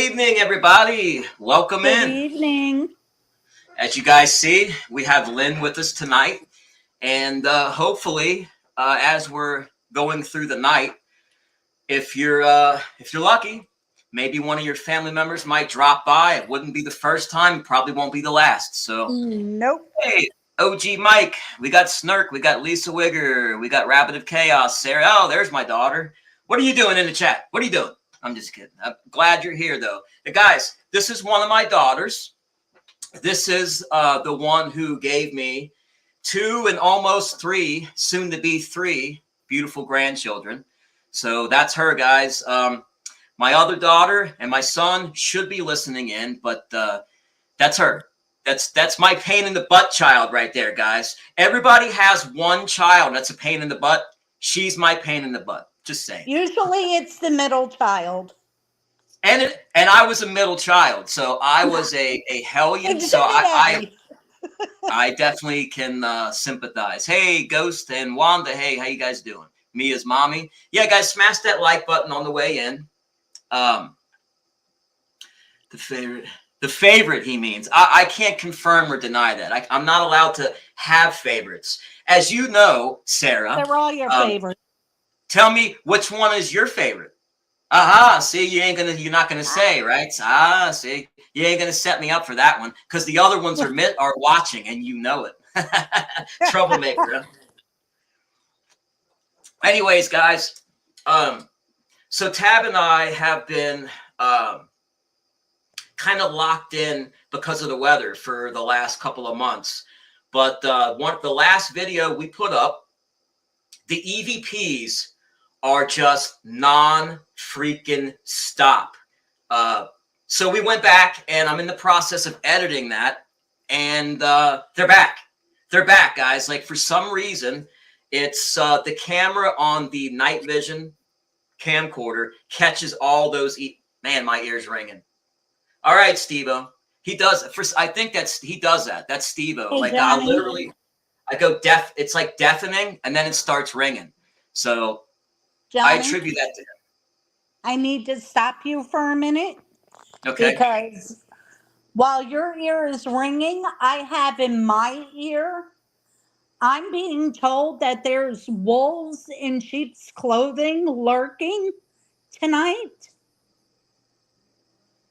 evening, everybody. Welcome Good in. evening. As you guys see, we have Lynn with us tonight. And hopefully, as we're going through the night, if you're lucky, maybe one of your family members might drop by. It wouldn't be the first time. It probably won't be the last. So, Nope. hey, OG Mike, we got Snurk, we got Lisa Wigger, we got Rabbit of Chaos, Sarah. Oh, there's my daughter. What are you doing in the chat? What are you doing? I'm just kidding. I'm glad you're here, though. Guys, this is one of my daughters. This is the one who gave me 2 and almost 3, soon to be 3 beautiful grandchildren. So that's her, guys. My other daughter and my son should be listening in, but that's her. That's my pain in the butt child right there, guys. Everybody has one child that's a pain in the butt. She's my pain in the butt. Just saying. Usually it's the middle child. And I was a middle child, so I was a hellion. So I definitely can sympathize. Hey, Ghost and Wanda. Hey, how you guys doing? Mia's mommy. Yeah, guys, smash that like button on the way in. The favorite he means. I can't confirm or deny that. I'm not allowed to have favorites. As you know, Sarah. They're all your favorites. Tell me which one is your favorite. See, you're not gonna say, right? See, you ain't gonna set me up for that one because the other ones are watching and you know it. Troublemaker. Anyways, guys, so Tab and I have been kind of locked in because of the weather for the last couple of months. But the last video we put up, the EVPs are just non-freaking stop. So we went back, and I'm in the process of editing that, and they're back. They're back, guys. Like, for some reason, it's the camera on the night vision camcorder catches all those. Man, my ear's ringing. All right, Steve-O. He does. I think he does that. That's Steve-O. Hey, like, Johnny. I go deaf. It's like deafening, and then it starts ringing. So Johnny, I attribute that to him. I need to stop you for a minute. Okay. Because while your ear is ringing, I have in my ear, I'm being told that there's wolves in sheep's clothing lurking tonight.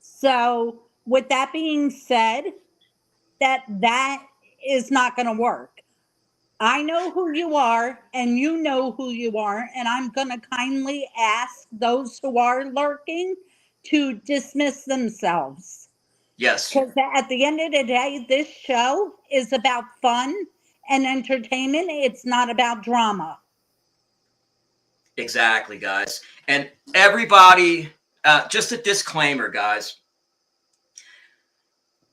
So, with that being said, that is not going to work. I know who you are, and you know who you are, and I'm going to kindly ask those who are lurking to dismiss themselves. Yes. Because at the end of the day, this show is about fun and entertainment. It's not about drama. Exactly, guys. And everybody, just a disclaimer, guys.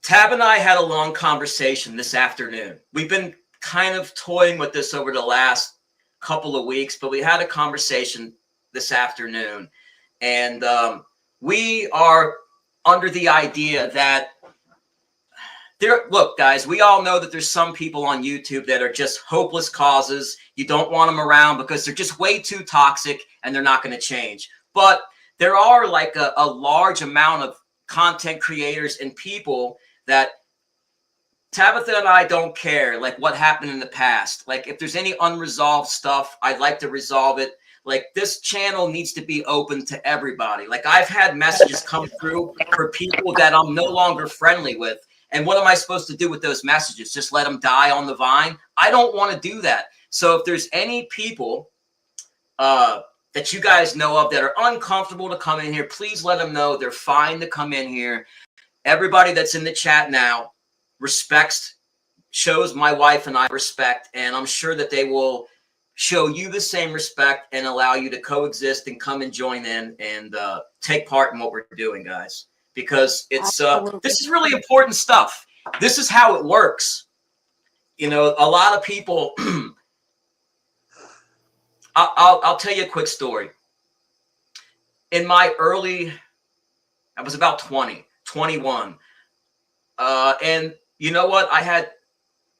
Tab and I had a long conversation this afternoon. We've been kind of toying with this over the last couple of weeks, but we had a conversation this afternoon. And we are under the idea that look, guys, we all know that there's some people on YouTube that are just hopeless causes. You don't want them around because they're just way too toxic and they're not going to change. But there are like a large amount of content creators and people that Tabitha and I don't care, like, what happened in the past. Like, if there's any unresolved stuff, I'd like to resolve it. Like, this channel needs to be open to everybody. Like, I've had messages come through for people that I'm no longer friendly with. And what am I supposed to do with those messages? Just let them die on the vine? I don't want to do that. So if there's any people that you guys know of that are uncomfortable to come in here, please let them know they're fine to come in here. Everybody that's in the chat now shows my wife and I respect, and I'm sure that they will show you the same respect and allow you to coexist and come and join in and take part in what we're doing, guys. Because it's this is really important stuff. This is how it works. You know, a lot of people. I'll tell you a quick story. In my I was about 20, 21. And you know what? I had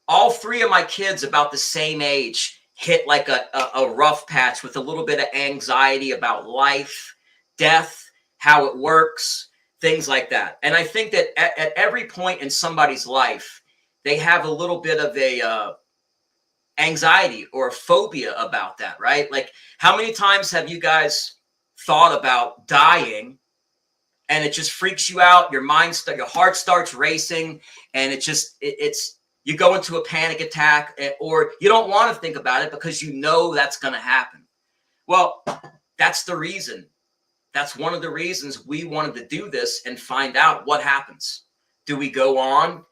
all 3 of my kids about the same age hit like a rough patch with a little bit of anxiety about life, death, how it works, things like that. And I think that at every point in somebody's life, they have a little bit of a anxiety or a phobia about that, right? Like, how many times have you guys thought about dying and it just freaks you out? Your your heart starts racing, and it's you go into a panic attack, or you don't want to think about it because you know that's going to happen. Well, that's the reason. That's one of the reasons we wanted to do this and find out what happens. Do we go on?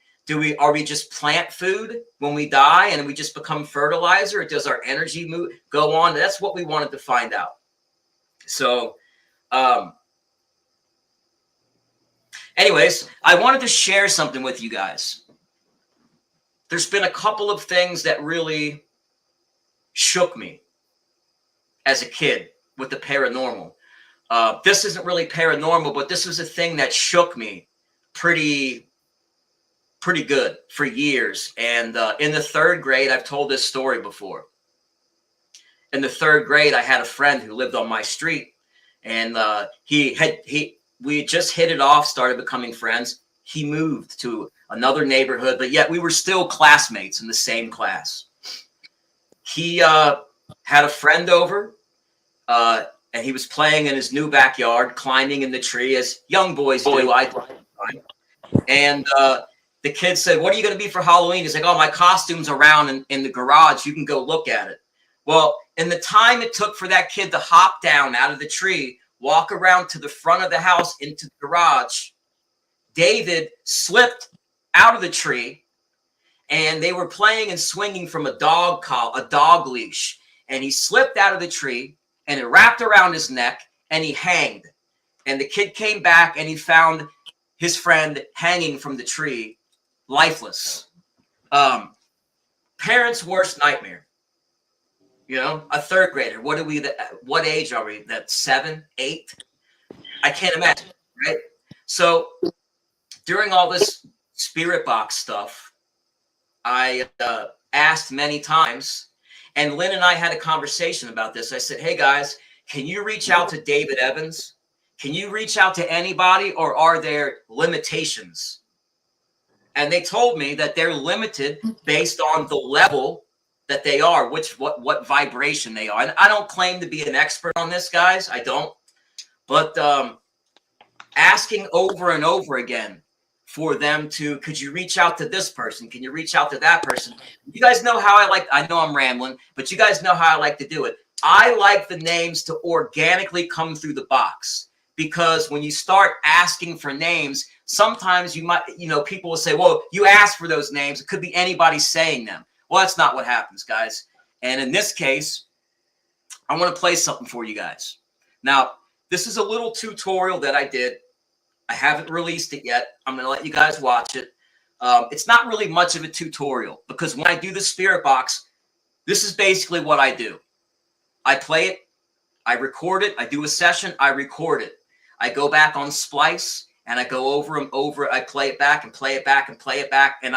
Are we just plant food when we die and we just become fertilizer? Or does our energy go on? That's what we wanted to find out. So, anyways, I wanted to share something with you guys. There's been a couple of things that really shook me as a kid with the paranormal. This isn't really paranormal, but this was a thing that shook me pretty good for years. And in the third grade, I've told this story before. In the third grade, I had a friend who lived on my street, and we had just hit it off, started becoming friends. He moved to another neighborhood, but yet we were still classmates in the same class. He had a friend over, and he was playing in his new backyard, climbing in the tree, as young boys do. And the kid said, "What are you going to be for Halloween?" He's like, "Oh, my costume's around in the garage. You can go look at it." Well, in the time it took for that kid to hop down out of the tree, walk around to the front of the house into the garage, David slipped out of the tree, and they were playing and swinging from a dog leash. And he slipped out of the tree, and it wrapped around his neck, and he hanged. And the kid came back, and he found his friend hanging from the tree, lifeless. Parents' worst nightmare. You know, a third grader. What age are we? That 7, 8? I can't imagine, right? So during all this spirit box stuff, I asked many times, and Lynn and I had a conversation about this. I said, "Hey guys, can you reach out to David Evans? Can you reach out to anybody, or are there limitations?" And they told me that they're limited based on the level that they are, what vibration they are. And I don't claim to be an expert on this, guys. I don't. But asking over and over again for them to, could you reach out to this person? Can you reach out to that person? You guys know how I know I'm rambling, but you guys know how I like to do it. I like the names to organically come through the box, because when you start asking for names, sometimes people will say, "Well, you asked for those names. It could be anybody saying them." Well, that's not what happens, guys. And in this case, I want to play something for you guys. Now, this is a little tutorial that I did. I haven't released it yet. I'm going to let you guys watch it. It's not really much of a tutorial, because when I do the spirit box, this is basically what I do. I play it, I record it, I do a session, I record it. I go back on Splice, and I go over them over. I play it back and play it back and play it back, and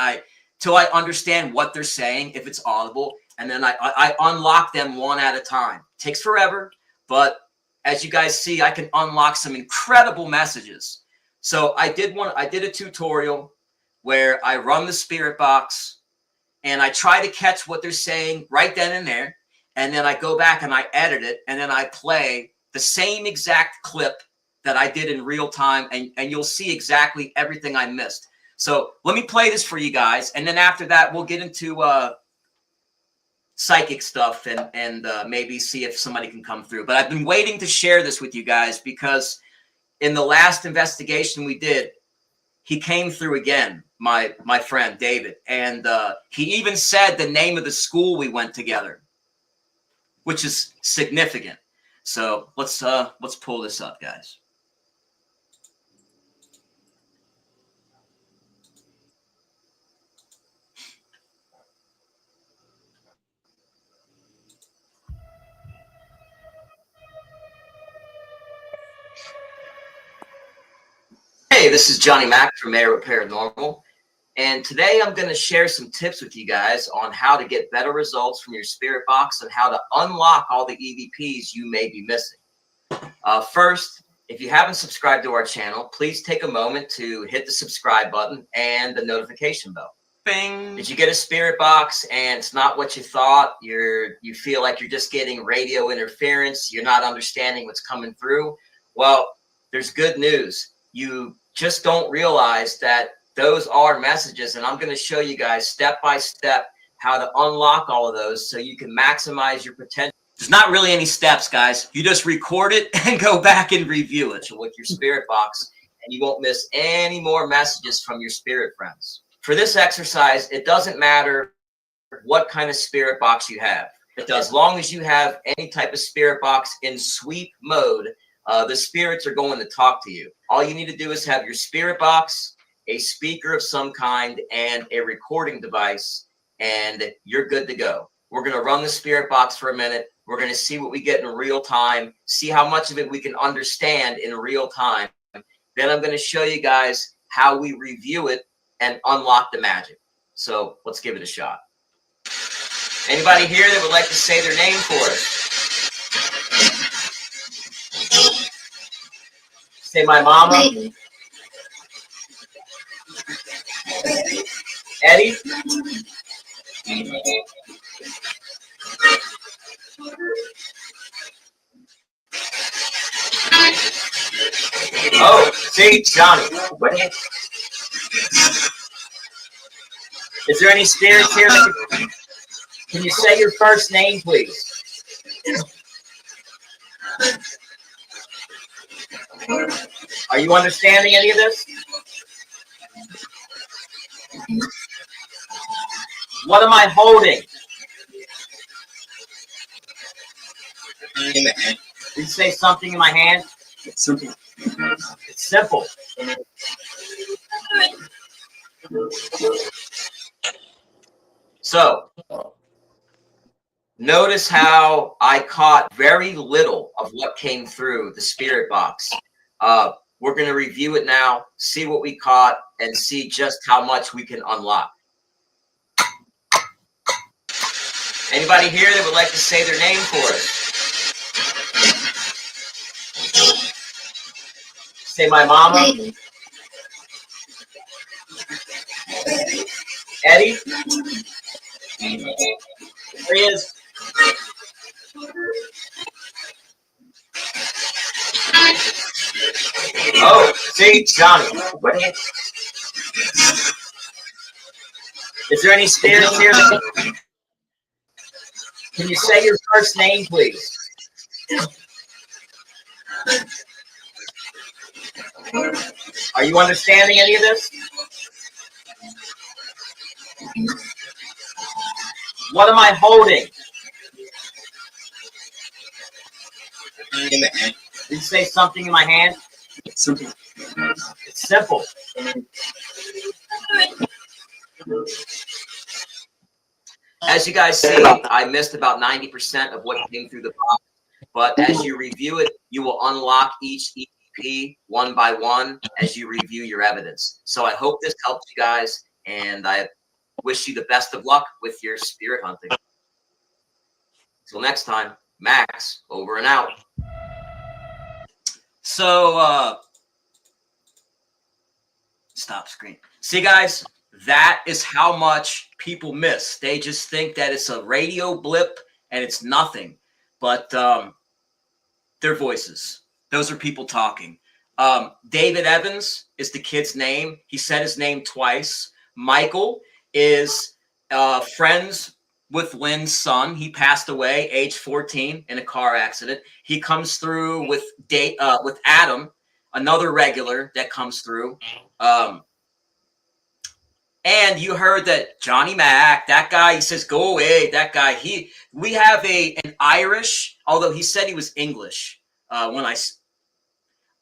till I understand what they're saying, if it's audible, and then I unlock them one at a time. It takes forever, but as you guys see, I can unlock some incredible messages. So I did a tutorial where I run the spirit box, and I try to catch what they're saying right then and there, and then I go back and I edit it, and then I play the same exact clip that I did in real time, and you'll see exactly everything I missed. So let me play this for you guys, and then after that, we'll get into psychic stuff and maybe see if somebody can come through. But I've been waiting to share this with you guys, because in the last investigation we did, he came through again, my friend David, and he even said the name of the school we went together, which is significant. So let's pull this up, guys. Hey, this is Johnny Mack from Air Paranormal, and today I'm going to share some tips with you guys on how to get better results from your spirit box and how to unlock all the EVPs you may be missing. First, If you haven't subscribed to our channel, please take a moment to hit the subscribe button and the notification bell. Bing. Did you get a spirit box and it's not what you thought? You feel like you're just getting radio interference. You're not understanding what's coming through. Well, there's good news. You just don't realize that those are messages. And I'm going to show you guys step by step how to unlock all of those so you can maximize your potential. There's not really any steps, guys. You just record it and go back and review it with your spirit box, and you won't miss any more messages from your spirit friends. For this exercise, it doesn't matter what kind of spirit box you have. As long as you have any type of spirit box in sweep mode, the spirits are going to talk to you. All you need to do is have your spirit box, a speaker of some kind, and a recording device, and you're good to go. We're going to run the spirit box for a minute. We're going to see what we get in real time, see how much of it we can understand in real time. Then I'm going to show you guys how we review it and unlock the magic. So let's give it a shot. Anybody here that would like to say their name for us? Say my mama. Eddie? Oh, see, Johnny. Is there any spirits here? Can you say your first name, please? Are you understanding any of this? What am I holding? Did you say something in my hand? It's simple. It's simple. So, notice how I caught very little of what came through the spirit box. We're going to review it now, see what we caught, and see just how much we can unlock. Anybody here that would like to say their name for us? Say my mama. Eddie? There he is. Oh, see, Johnny. Is there any spirits here? Can you say your first name, please? Are you understanding any of this? What am I holding? Did you say something in my hand? It's simple. It's simple. As you guys see, I missed about 90% of what came through the box. But as you review it, you will unlock each EVP one by one as you review your evidence. So I hope this helps you guys, and I wish you the best of luck with your spirit hunting. Until next time, Max, over and out. So, stop screen. See, guys, that is how much people miss. They just think that it's a radio blip and it's nothing. But their voices. Those are people talking. David Evans is the kid's name. He said his name twice. Michael is friends with Lynn's son. He passed away age 14 in a car accident. He comes through with Adam, another regular that comes through. And you heard that Johnny Mac, that guy, he says, go away, that guy. We have an Irish, although he said he was English.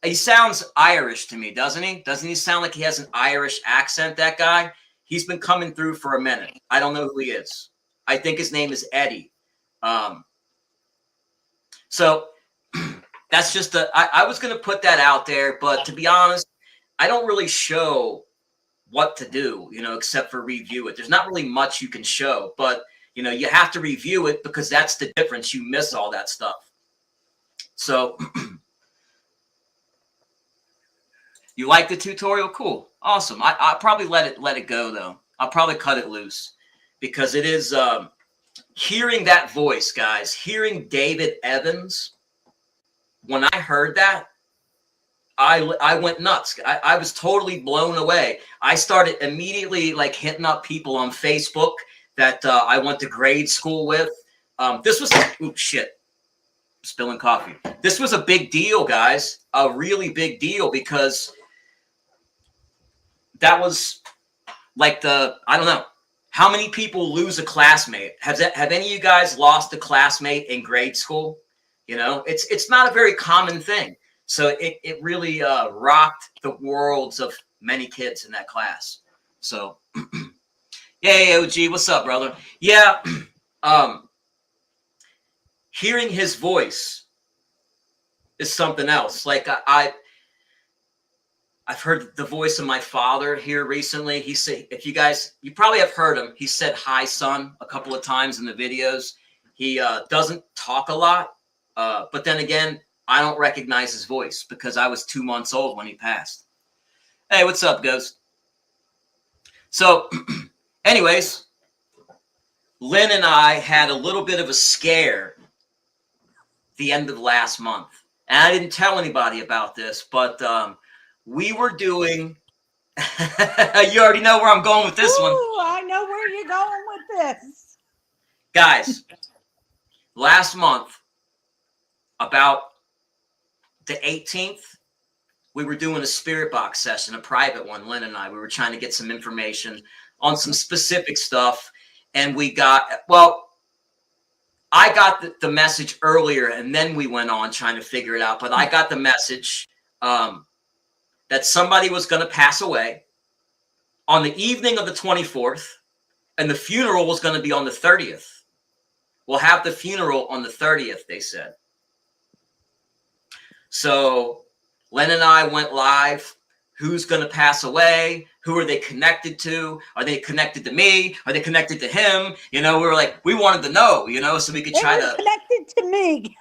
He sounds Irish to me, doesn't he? Doesn't he sound like he has an Irish accent, that guy? He's been coming through for a minute. I don't know who he is. I think his name is Eddie. So that's just I was going to put that out there, but to be honest, I don't really show what to do, except for review it. There's not really much you can show, but you have to review it because that's the difference. You miss all that stuff. So You like the tutorial? Cool. Awesome. I'll probably let it go though. I'll probably cut it loose because it is hearing that voice, guys, hearing David Evans. When I heard that, I went nuts. I was totally blown away. I started immediately like hitting up people on Facebook that I went to grade school with. This was, oops, shit, spilling coffee. This was a big deal, guys, a really big deal because that was like I don't know, how many people lose a classmate? Have any of you guys lost a classmate in grade school? You know, it's not a very common thing. So it really rocked the worlds of many kids in that class. So, yeah, OG, what's up, brother? Yeah, hearing his voice is something else. Like I've heard the voice of my father here recently. He said, you probably have heard him. He said, "Hi, son," a couple of times in the videos. He doesn't talk a lot, but then again, I don't recognize his voice because I was 2 months old when he passed. Hey, what's up, Ghost? So, anyways, Lynn and I had a little bit of a scare the end of last month. And I didn't tell anybody about this, but we were doing, you already know where I'm going with this one. I know where you're going with this. Guys, last month, about the 18th, we were doing a spirit box session, a private one, Lynn and I. We were trying to get some information on some specific stuff. And we got, well, I got the message earlier and then we went on trying to figure it out. But I got the message that somebody was going to pass away on the evening of the 24th and the funeral was going to be on the 30th. We'll have the funeral on the 30th, they said. So Len and I went live. Who's going to pass away? Who are they connected to? Are they connected to me? Are they connected to him? You know, we were like, we wanted to know, you know, so we could try to. Connected to me.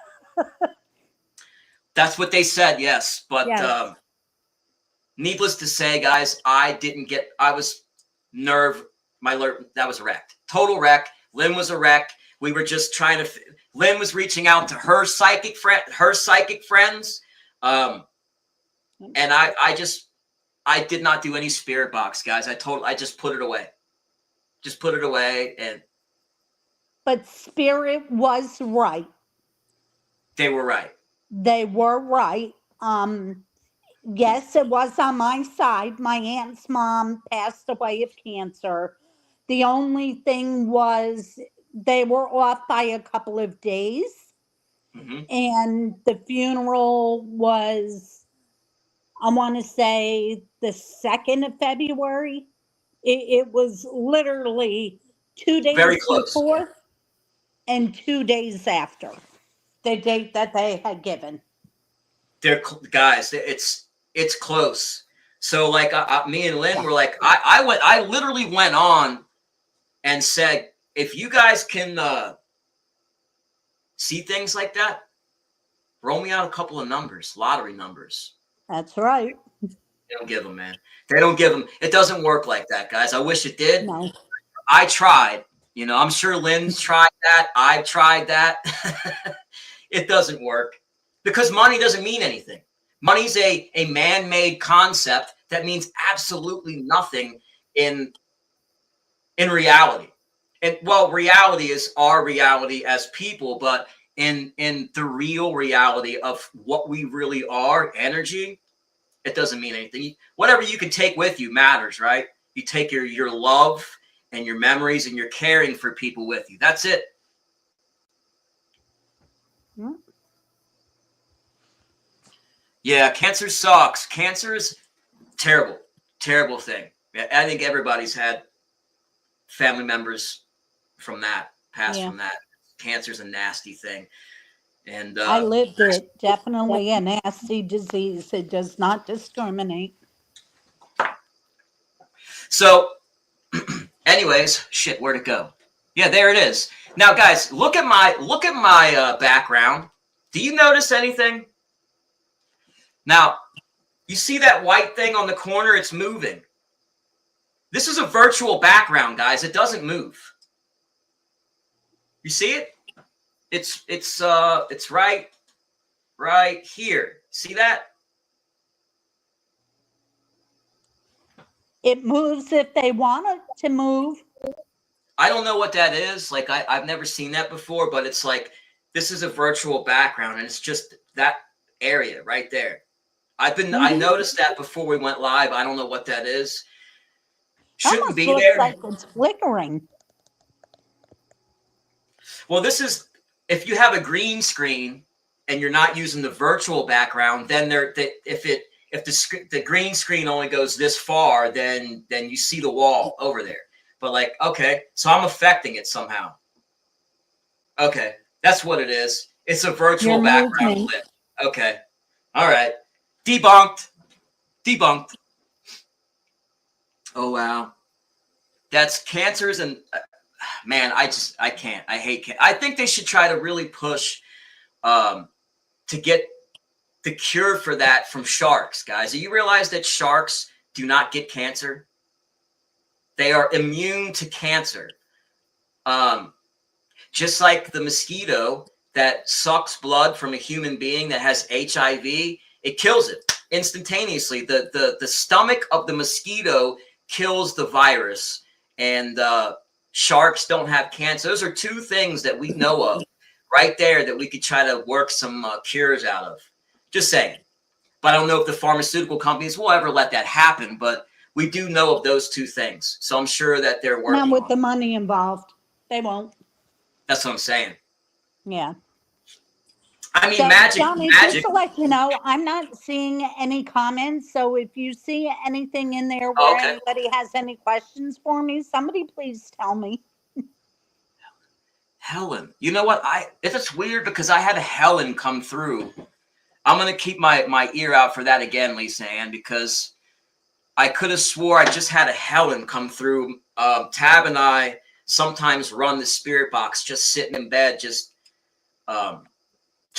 That's what they said, yes. But yes. Needless to say, guys, I was that was wrecked. Total wreck. Lynn was a wreck. We were just trying to, Lynn was reaching out to her psychic friends. And I did not do any spirit box, guys. I just put it away. Just put it away. And but spirit was right. They were right. They were right. Yes, it was on my side. My aunt's mom passed away of cancer. The only thing was they were off by a couple of days. Mm-hmm. And the funeral was, I want to say, the 2nd of February. It was literally 2 days very close before and 2 days after the date that they had given. Guys, it's close. So like me and Lynn were like, I literally went on and said, if you guys can see things like that, roll me out a couple of numbers, lottery numbers. That's right. They don't give them, man. They don't give them. It doesn't work like that, guys. I wish it did. No. I tried. You know, I'm sure Lynn's tried that. I've tried that. It doesn't work because money doesn't mean anything. Money's a man-made concept that means absolutely nothing in reality. And well, reality is our reality as people, but in the real reality of what we really are, energy, it doesn't mean anything. Whatever you can take with you matters, right? You take your love and your memories and your caring for people with you. That's it. Hmm. Yeah, cancer sucks. Cancer is terrible, terrible thing. I think everybody's had family members from that, passed from that. Cancer's a nasty thing. And I lived it. Definitely a nasty disease. It does not discriminate. So, anyways, shit, where'd it go? Yeah, there it is. Now, guys, look at my background. Do you notice anything? Now, You see that white thing on the corner? It's moving. This is a virtual background, guys. It doesn't move. You see it? It's right here. See that? It moves if they want it to move. I don't know what that is. Like I've never seen that before, but it's like this is a virtual background, and it's just that area right there. I noticed that before we went live. I don't know what that is. Shouldn't Almost be looks there. like it's flickering. Well, this is if you have a green screen and you're not using the virtual background, then if the green screen only goes this far, then you see the wall over there. But like, okay, so I'm affecting it somehow. Okay, that's what it is. It's a virtual background clip. Okay, all right, debunked. Oh wow, that's cancers and man, I can't. I hate cancer. I think they should try to really push to get the cure for that from sharks, guys. Do you realize that sharks do not get cancer? They are immune to cancer. Just like the mosquito that sucks blood from a human being that has HIV, it kills it instantaneously. The stomach of the mosquito kills the virus, and sharks don't have cancer. Those are two things that we know of right there that we could try to work some cures out of. Just saying. But I don't know if the pharmaceutical companies will ever let that happen, but we do know of those two things. So I'm sure that they're working Not with on the it. money involved. They won't. That's what I'm saying. Yeah. I mean, So, magic. Johnny, just to let you know, I'm not seeing any comments. So if you see anything in there Oh, where okay. anybody has any questions for me, somebody please tell me. Helen. You know what? It's weird because I had a Helen come through. I'm gonna keep my ear out for that again, Lisa Ann, because I could have swore I just had a Helen come through. Tab and I sometimes run the spirit box just sitting in bed, just to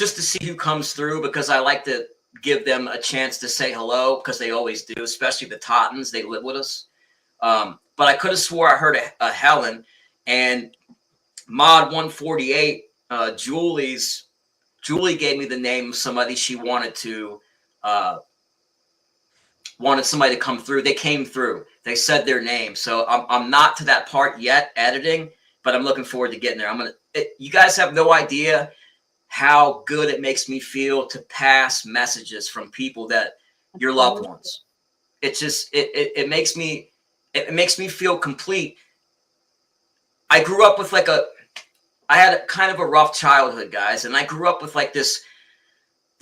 see who comes through, because I like to give them a chance to say hello, because they always do, especially the Tottens. They live with us. But I could have swore I heard a Helen, and Mod 148, Julie gave me the name of somebody she wanted somebody to come through. They came through. They said their name. So I'm not to that part yet, editing, but I'm looking forward to getting there. You guys have no idea how good it makes me feel to pass messages from people that your loved ones. It just it makes me feel complete. I grew up with I had a kind of a rough childhood, guys, and I grew up with like this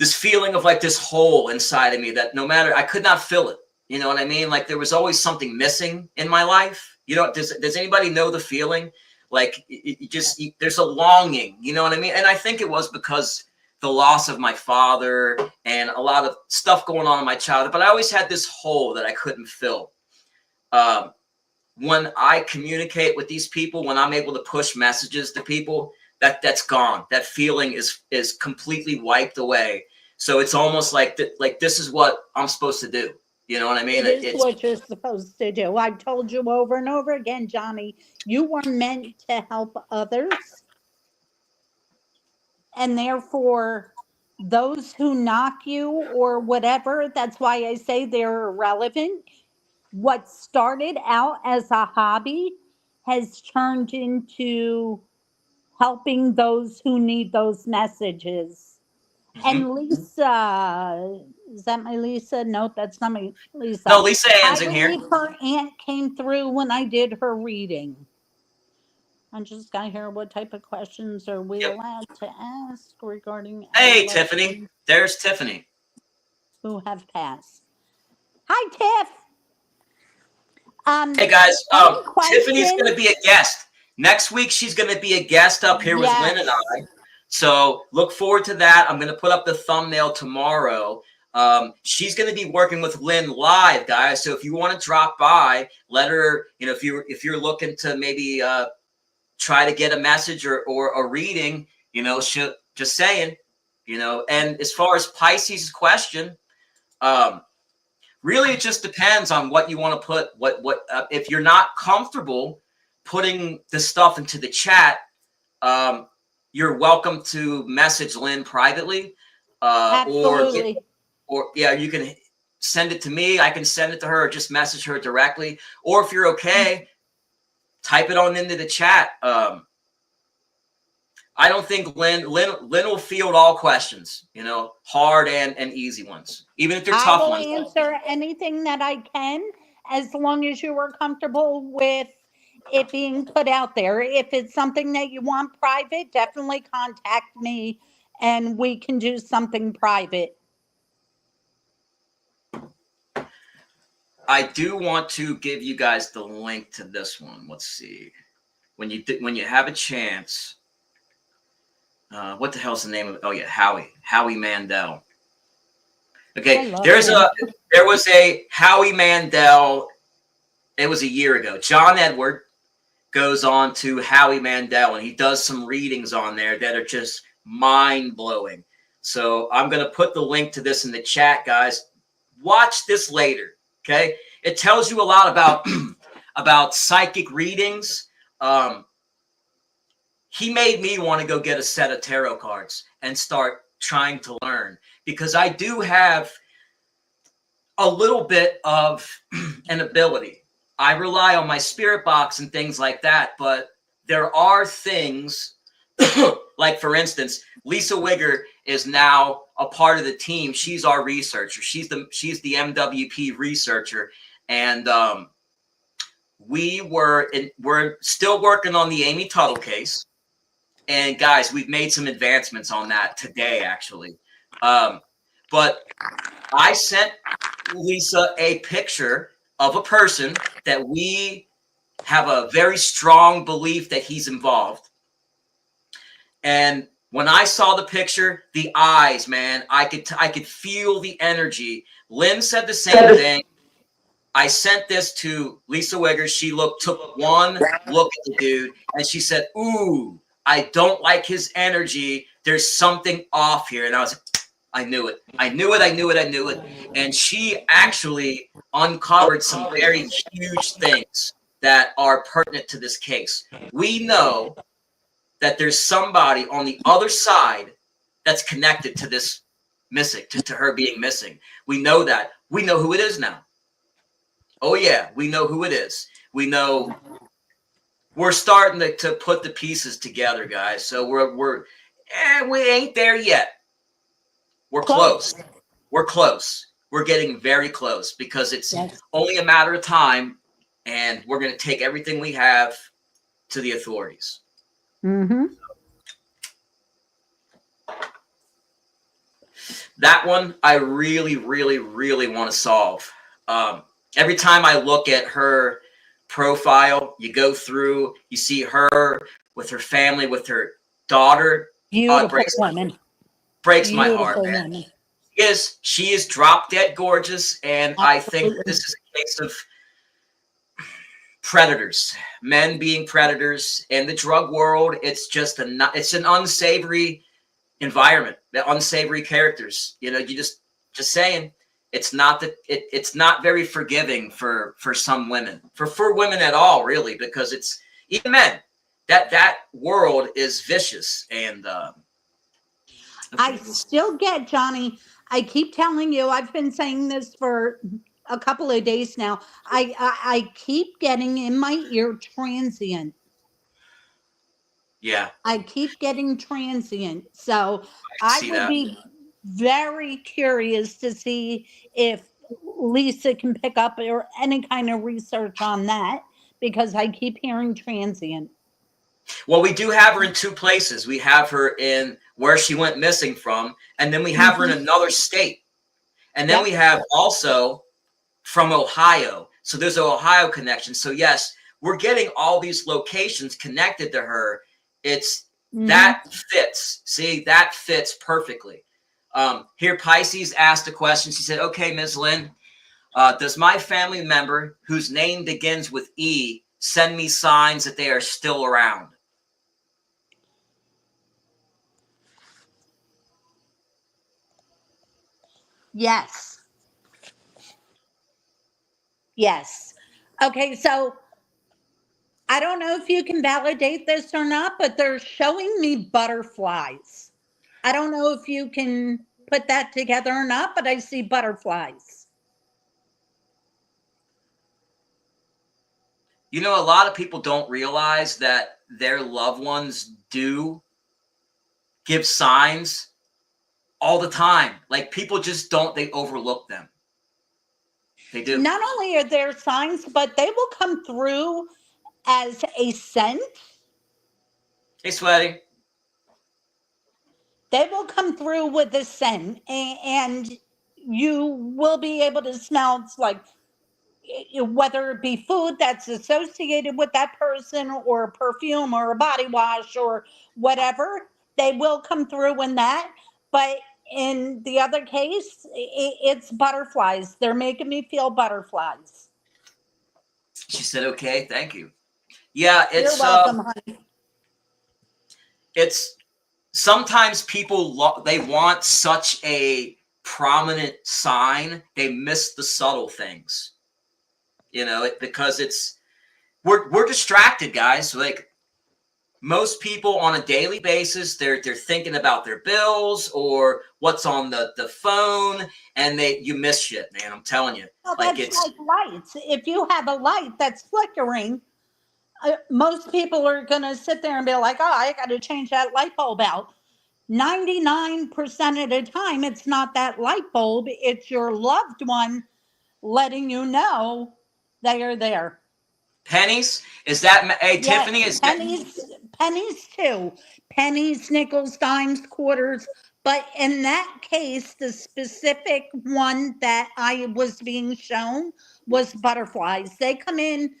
feeling of like this hole inside of me that no matter, I could not fill it. You know what I mean? Like there was always something missing in my life. You know, does anybody know the feeling? Like there's a longing, you know what I mean? And I think it was because the loss of my father and a lot of stuff going on in my childhood, but I always had this hole that I couldn't fill. When I communicate with these people, when I'm able to push messages to people, that's gone. That feeling is completely wiped away. So it's almost like this is what I'm supposed to do. You know what I mean? It's what you're supposed to do. I've told you over and over again, Johnny, you were meant to help others. And therefore, those who knock you or whatever, that's why I say they're irrelevant. What started out as a hobby has turned into helping those who need those messages. And Lisa, is that my Lisa? No, that's not my Lisa. No, Lisa Ann's I in here. believe her aunt came through when I did her reading. I just got here. What type of questions are we allowed to ask regarding Hey, Tiffany. There's Tiffany. Who have passed? Hi, Tiff. Hey guys, Tiffany's going to be a guest next week. She's going to be a guest up here with Lynn and I. So look forward to that. I'm going to put up the thumbnail tomorrow. She's going to be working with Lynn live, guys. So if you want to drop by, let her. You know, if you're looking to maybe try to get a message or a reading, you know, just saying, you know. And as far as Pisces' question, really, it just depends on what you want to put. If you're not comfortable putting the stuff into the chat, you're welcome to message Lyne privately, Absolutely. or yeah, you can send it to me. I can send it to her, or just message her directly. Or if you're okay, type it on into the chat. I don't think Lyne will field all questions, you know, hard and easy ones, even if they're I tough will ones. answer anything that I can as long as you are comfortable with it being put out there. If it's something that you want private, definitely contact me and we can do something private. I do want to give you guys the link to this one. Let's see. When you have a chance, what the hell's the name of it? Oh yeah, Howie Mandel. Okay, I love him. there was a Howie Mandel. It was a year ago. John Edward goes on to Howie Mandel, and he does some readings on there that are just mind blowing. So I'm gonna put the link to this in the chat, guys. Watch this later. Okay, it tells you a lot about about psychic readings. He made me want to go get a set of tarot cards and start trying to learn, because I do have a little bit of an ability. I rely on my spirit box and things like that, but there are things like, for instance, Lisa Wigger is now a part of the team. She's our researcher. She's the MWP researcher, and we're still working on the Amy Tuttle case. And guys, we've made some advancements on that today, actually. But I sent Lisa a picture of a person that we have a very strong belief that he's involved. And when I saw the picture, the eyes, man, I could feel the energy. Lyne said the same thing. I sent this to Lisa Wigger. She took one look at the dude, and she said, "Ooh, I don't like his energy. There's something off here." And I was like, I knew it. I knew it. I knew it. I knew it. And she actually uncovered some very huge things that are pertinent to this case. We know that there's somebody on the other side that's connected to this missing, to her being missing. We know that. We know who it is now. Oh yeah, we know who it is. We know. We're starting to put the pieces together, guys. So we ain't there yet. We're close. We're close. We're getting very close, because it's only a matter of time, and we're going to take everything we have to the authorities. Mm-hmm. That one I really, really, really want to solve. Every time I look at her profile, you go through, you see her with her family, with her daughter. Beautiful woman. Breaks my heart, man. Woman. She is drop dead gorgeous, and absolutely. I think this is a case of predators, men being predators in the drug world. It's just it's an unsavory environment, the unsavory characters. You know, you just saying, it's not that it's not very forgiving for some women, for women at all, really, because it's even men. That world is vicious, and I still get, Johnny, I keep telling you, I've been saying this for a couple of days now. I keep getting in my ear transient. Yeah. I keep getting transient. So I would be very curious to see if Lisa can pick up or any kind of research on that, because I keep hearing transient. Well, we do have her in two places. We have her in where she went missing from, and then we have her in another state. And then we have also from Ohio. So there's an Ohio connection. So yes, we're getting all these locations connected to her. It's that fits. See, that fits perfectly. Here, Pisces asked a question. She said, "Okay, Ms. Lyne, does my family member whose name begins with E send me signs that they are still around?" Yes. Yes. Okay, so I don't know if you can validate this or not, but they're showing me butterflies. I don't know if you can put that together or not, but I see butterflies. You know, a lot of people don't realize that their loved ones do give signs all the time. Like people just don't, they overlook them. They do. Not only are there signs, but they will come through as a scent. Hey, Sweaty. They will come through with a scent, and you will be able to smell. It's like whether it be food that's associated with that person, or a perfume, or a body wash, or whatever, they will come through in that. But in the other case, it's butterflies. They're making me feel butterflies. She said, okay, thank you. Yeah, You're welcome, honey. it's sometimes people they want such a prominent sign, they miss the subtle things. You know, because it's we're distracted, guys. Like most people on a daily basis, they're thinking about their bills or what's on the phone, and you miss shit, man. I'm telling you. Well, Like that's it's like lights. If you have a light that's flickering, most people are going to sit there and be like, oh, I got to change that light bulb out. 99% of the time, it's not that light bulb, it's your loved one letting you know they are there. pennies. Is that hey Yeah, Tiffany? Is that pennies too. Pennies, nickels, dimes, quarters. But in that case, the specific one that I was being shown was butterflies. They come in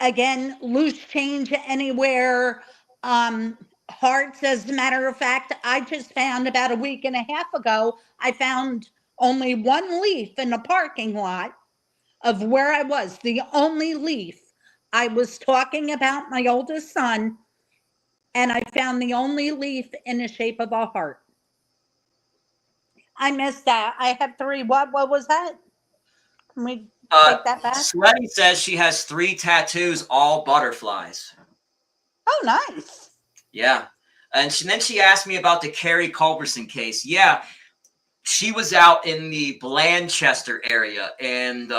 again, loose change anywhere. Um, Hearts, as a matter of fact, I just found about a week and a half ago, I found only one leaf in the parking lot of where I was, the only leaf. I was talking about my oldest son, and I found the only leaf in the shape of a heart. I missed that. I have three. What was that? Can we take that back? Sweaty says she has 3 tattoos, all butterflies. Oh, nice. Yeah. And then she asked me about the Carrie Culberson case. Yeah, she was out in the Blanchester area, and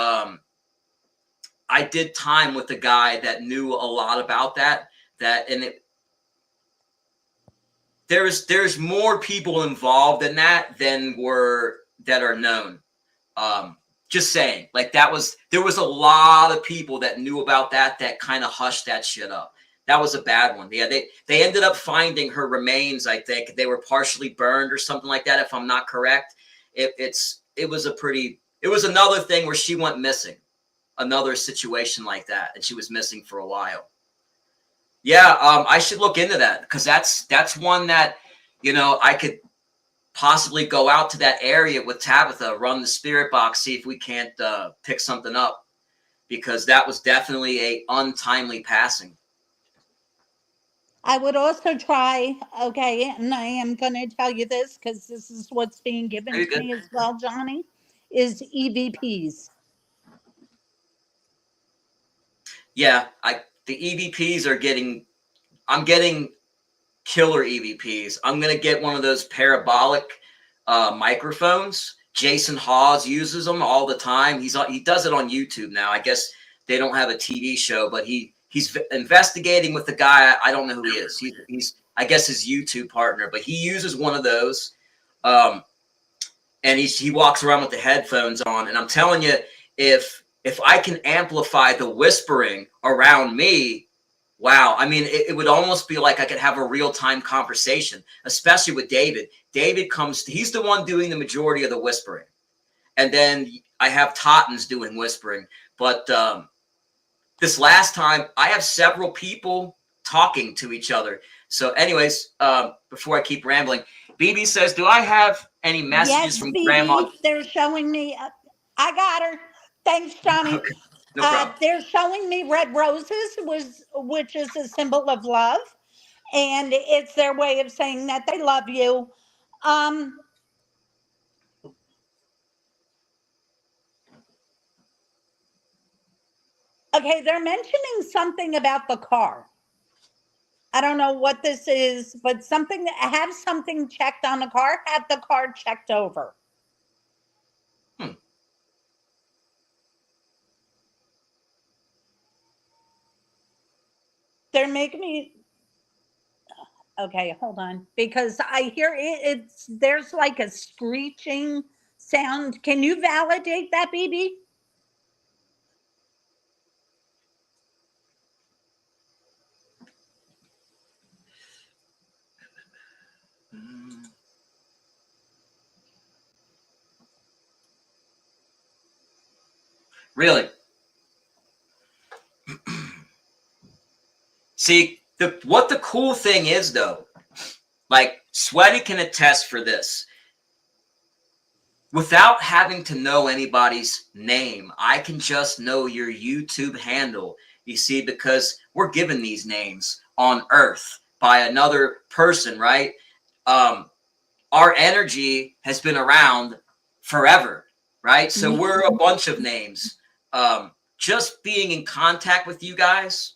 I did time with a guy that knew a lot about that. There's more people involved in that than that are known. Just saying, like there was a lot of people that knew about that kind of hushed that shit up. That was a bad one. Yeah, they ended up finding her remains. I think they were partially burned or something like that, if I'm not correct. It was another thing where she went missing, another situation like that, and she was missing for a while. Yeah, I should look into that because that's one that I could possibly go out to that area with Tabitha, run the spirit box, see if we can't pick something up, because that was definitely a untimely passing. I would also try, okay, and I am going to tell you this because this is what's being given Very to good. me as well, Johnny, is EVPs. Yeah, the EVPs I'm getting killer EVPs. I'm gonna get one of those parabolic microphones. Jason Hawes uses them all the time. He does it on YouTube now. I guess they don't have a TV show, but he's investigating with the guy. I don't know who he is. He's I guess his YouTube partner, but he uses one of those, and he walks around with the headphones on. And I'm telling you, if I can amplify the whispering around me, wow. I mean, it would almost be like I could have a real-time conversation, especially with David. He's the one doing the majority of the whispering. And then I have Tottens doing whispering. But this last time, I have several people talking to each other. So anyways, before I keep rambling, BB says, do I have any messages Yes, from Grandma? BB, they're showing me. I got her. Thanks, Johnny. Okay, no problem. They're showing me red roses, which is a symbol of love, and it's their way of saying that they love you. Um, Okay, they're mentioning something about the car. I don't know what this is, but something, have something checked on the car, have the car checked over. Hmm. They're making me, okay, hold on, because I hear it's there's like a screeching sound. Can you validate that, BB? Really? See, what the cool thing is, though, like Sweaty can attest for this. Without having to know anybody's name, I can just know your YouTube handle. You see, because we're given these names on Earth by another person, right? Our energy has been around forever, right? So we're a bunch of names. Just being in contact with you guys,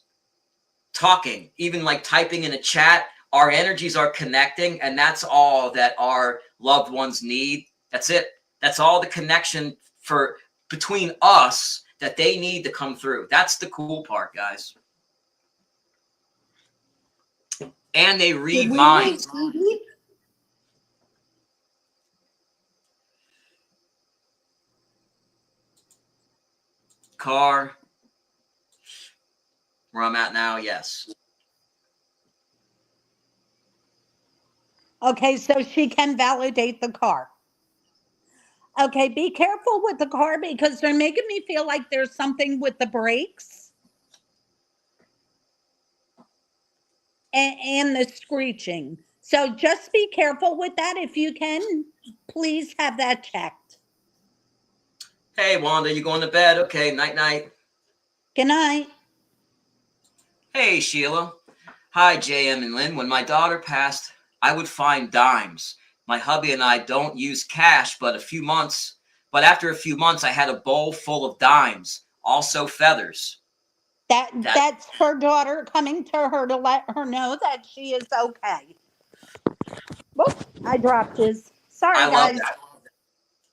talking, even like typing in a chat, our energies are connecting, and that's all that our loved ones need. That's it. That's all the connection for between us that they need to come through. That's the cool part, guys. And they read minds. Car, where I'm at now, yes. Okay, so she can validate the car. Okay, be careful with the car because they're making me feel like there's something with the brakes and the screeching. So just be careful with that. If you can, please have that checked. Hey, Wanda, you going to bed? Okay, night night. Good night. Hey, Sheila. Hi, JM and Lynn. When my daughter passed, I would find dimes. My hubby and I don't use cash, but after a few months, I had a bowl full of dimes, also feathers. That's her daughter coming to her to let her know that she is okay. Whoop, I dropped his. Sorry, I love guys. that.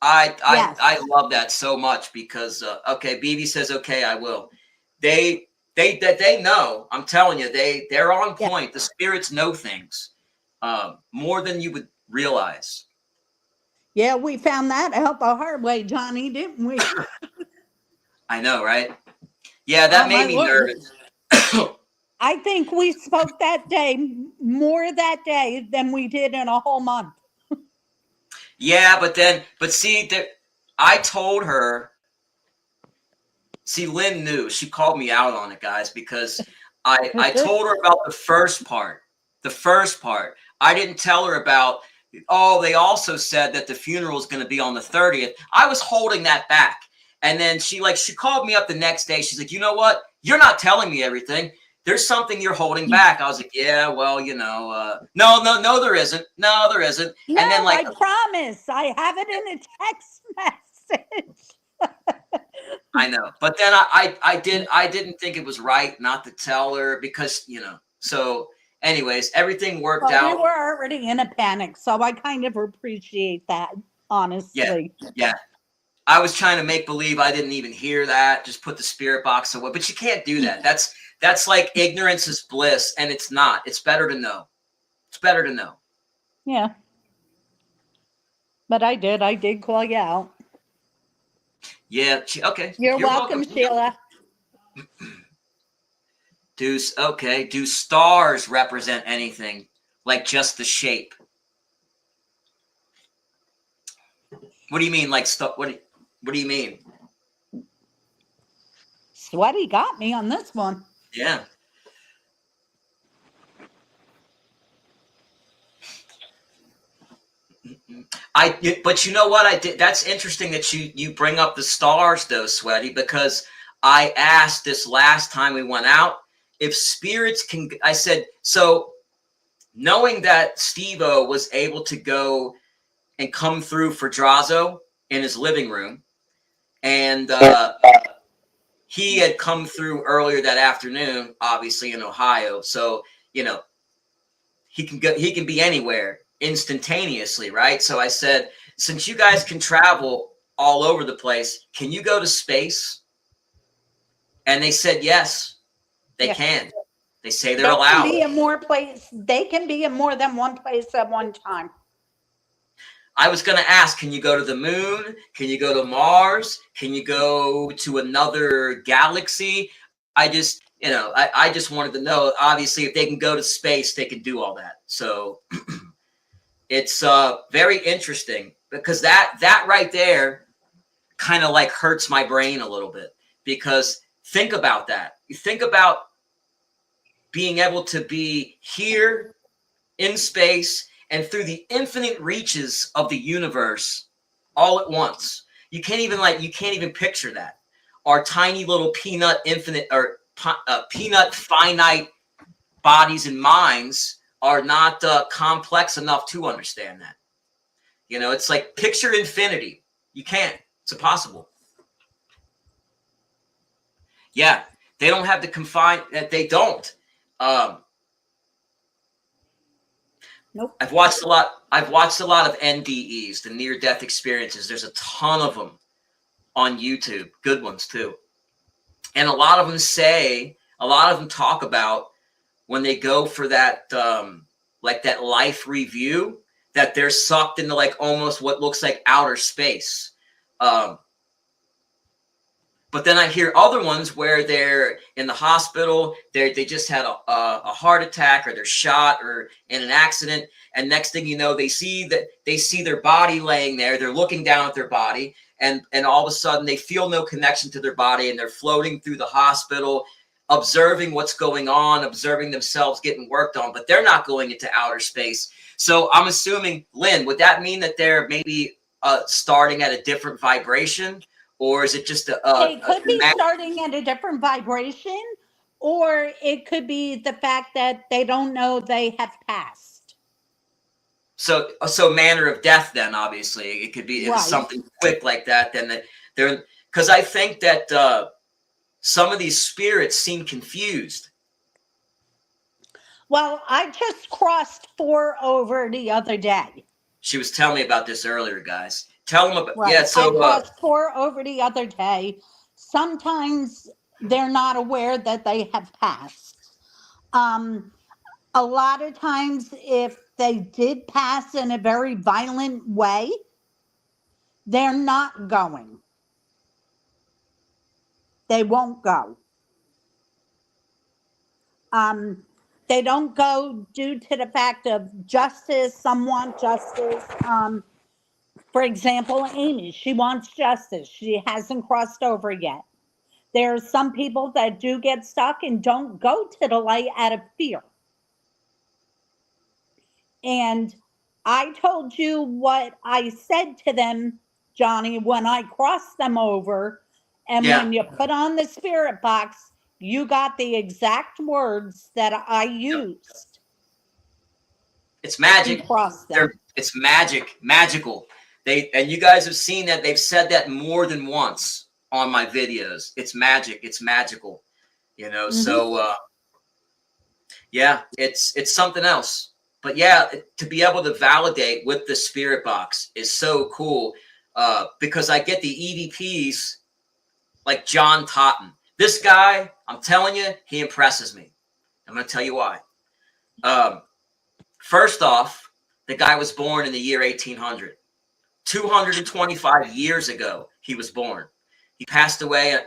I Yes. I love that so much because okay, BB says okay, I will. They know. I'm telling you, they're on Yeah. point. The spirits know things more than you would realize. Yeah, we found that out the hard way, Johnny, didn't we? I know, right? Yeah, that Oh made my me Lord. nervous. I think we spoke that day more that day than we did in a whole month. Yeah, but see, I told her. See, Lynn knew. She called me out on it, guys, because I told her about the first part. The first part. I didn't tell her about. Oh, they also said that the funeral is going to be on the 30th. I was holding that back, and then she called me up the next day. She's like, you know what? You're not telling me everything. There's something you're holding back. I was like, yeah, well, no, there isn't. No, there isn't. No, And then I promise. I have it in a text message. I know, but then I didn't think it was right not to tell her because So, anyways, everything worked Well, we out. were already in a panic, so I kind of appreciate that, honestly. Yeah. I was trying to make believe I didn't even hear that. Just put the spirit box away, but you can't do that. That's like ignorance is bliss, and it's not. It's better to know. It's better to know. Yeah. But I did call you out. Yeah. Okay. You're You're welcome, welcome. Sheila. Do stars represent anything like just the shape? What do you mean, like What do you mean? Sweaty got me on this one. Yeah. But you know what I did? That's interesting that you bring up the stars, though, Sweaty, because I asked this last time we went out if spirits can. I said so. Knowing that Steve-O was able to go and come through for Drazo in his living room, and he had come through earlier that afternoon, obviously in Ohio. So, he can be anywhere instantaneously, right? So I said, since you guys can travel all over the place, can you go to space? And they said yes, they can. They say they're allowed. They can be in more than one place at one time. I was going to ask, can you go to the moon? Can you go to Mars? Can you go to another galaxy? I just wanted to know, obviously, if they can go to space, they can do all that. So it's very interesting, because that right there kind of like hurts my brain a little bit, because think about that. You think about being able to be here in space and through the infinite reaches of the universe all at once. You can't even picture that. Our tiny little peanut finite bodies and minds are not complex enough to understand that. It's like, picture infinity. You can't. It's impossible. Yeah, they don't have the confine that they don't. Nope. I've watched a lot of NDEs, the near-death experiences. There's a ton of them on YouTube, good ones too. And a lot of them talk about when they go for that, like that life review, that they're sucked into like almost what looks like outer space. But then I hear other ones where they're in the hospital, they just had a heart attack, or they're shot, or in an accident, and next thing you know, they see their body laying there. They're looking down at their body, and all of a sudden they feel no connection to their body, and they're floating through the hospital, observing what's going on, observing themselves getting worked on, but they're not going into outer space. So I'm assuming, Lynn, would that mean that they're maybe starting at a different vibration? Or is it just it could be starting at a different vibration, or it could be the fact that they don't know they have passed. So manner of death, then obviously it could be, if it's something quick like that, then they're, because I think that some of these spirits seem confused. Well, I just crossed 4 over the other day. She was telling me about this earlier, guys. Tell them about, yeah. So I crossed 4 over the other day. Sometimes they're not aware that they have passed. A lot of times, if they did pass in a very violent way, they're not going. They won't go. They don't go due to the fact of justice. Some want justice. For example, Amy, she wants justice. She hasn't crossed over yet. There are some people that do get stuck and don't go to the light out of fear. And I told you what I said to them, Johnny, when I crossed them over. And when you put on the spirit box, you got the exact words that I used. It's magic. It's magical. And you guys have seen that. They've said that more than once on my videos. It's magic. It's magical. So yeah, it's something else. But yeah, to be able to validate with the spirit box is so cool, because I get the EVPs like John Totten. This guy, I'm telling you, he impresses me. I'm going to tell you why. First off, the guy was born in the year 1800. 225 years ago, he was born. He passed away.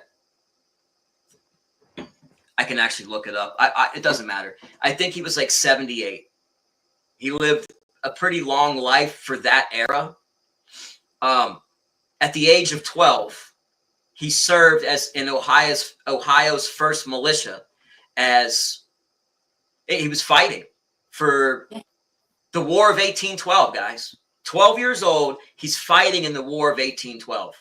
I can actually look it up. It doesn't matter. I think he was like 78. He lived a pretty long life for that era. At the age of 12, he served as in Ohio's first militia, as he was fighting for the War of 1812, guys. 12 years old, he's fighting in the War of 1812.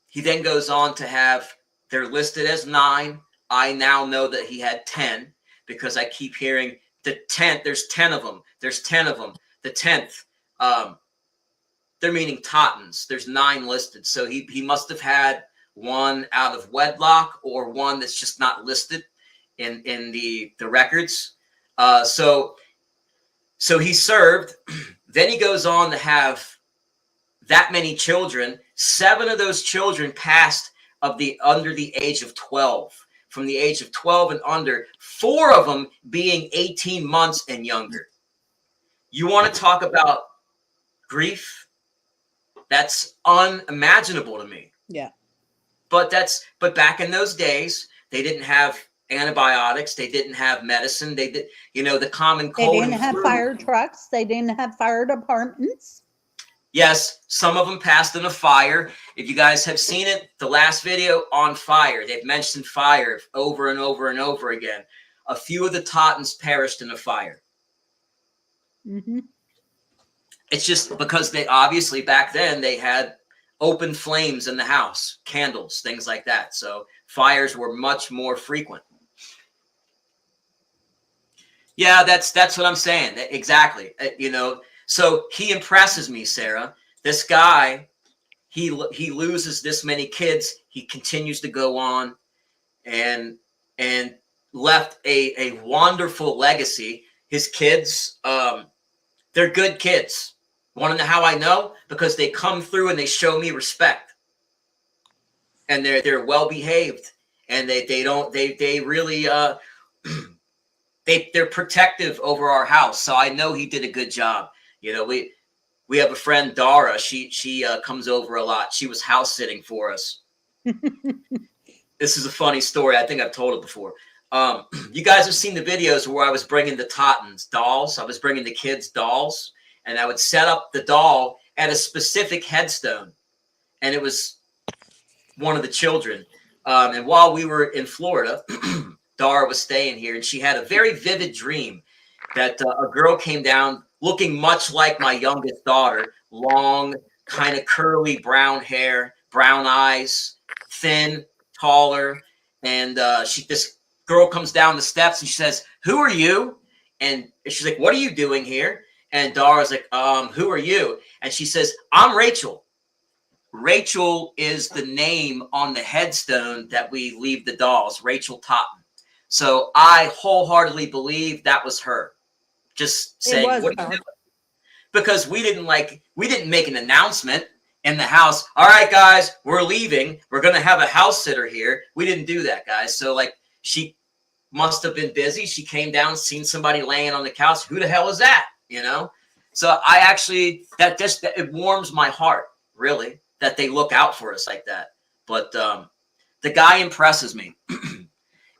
He then goes on to have, they're listed as 9. I now know that he had 10, because I keep hearing the 10th. There's 10 of them. There's 10 of them. The 10th. They're meaning Tottens. There's 9 listed. So he must have had one out of wedlock, or one that's just not listed in the records. So he served. Then he goes on to have that many children. 7 of those children passed under the age of 12. From the age of 12 and under, 4 of them being 18 months and younger. You want to talk about grief? That's unimaginable to me. Yeah. But back in those days, they didn't have antibiotics. They didn't have medicine. They did, the common cold. They didn't have fire trucks. They didn't have fire departments. Yes, some of them passed in a fire. If you guys have seen it, the last video on fire, they've mentioned fire over and over and over again. A few of the Tottens perished in a fire. Mm-hmm. It's just because they obviously back then they had open flames in the house, candles, things like that. So fires were much more frequent. Yeah, that's what I'm saying. Exactly. So he impresses me, Sarah. This guy, he loses this many kids. He continues to go on and left a wonderful legacy. His kids, they're good kids. Want to know how I know? Because they come through and they show me respect. And they're well behaved, and they really they're protective over our house. So I know he did a good job. We have a friend, Dara. She comes over a lot. She was house sitting for us. This is a funny story. I think I've told it before. You guys have seen the videos where I was bringing the Tottens dolls. I was bringing the kids dolls, and I would set up the doll at a specific headstone, and it was one of the children. And while we were in Florida, Dara was staying here, and she had a very vivid dream that a girl came down looking much like my youngest daughter, long, kind of curly brown hair, brown eyes, thin, taller. And this girl comes down the steps and she says, "Who are you?" And she's like, "What are you doing here?" And Dara's like, "Who are you?" And she says, "I'm Rachel." Rachel is the name on the headstone that we leave the dolls, Rachel Totten. So I wholeheartedly believe that was her. Just saying, what are you doing? Because we didn't make an announcement in the house. "All right, guys, we're leaving. We're going to have a house sitter here." We didn't do that, guys. So she must have been busy. She came down, seen somebody laying on the couch. Who the hell is that? So I actually, it warms my heart, really, that they look out for us like that. But the guy impresses me.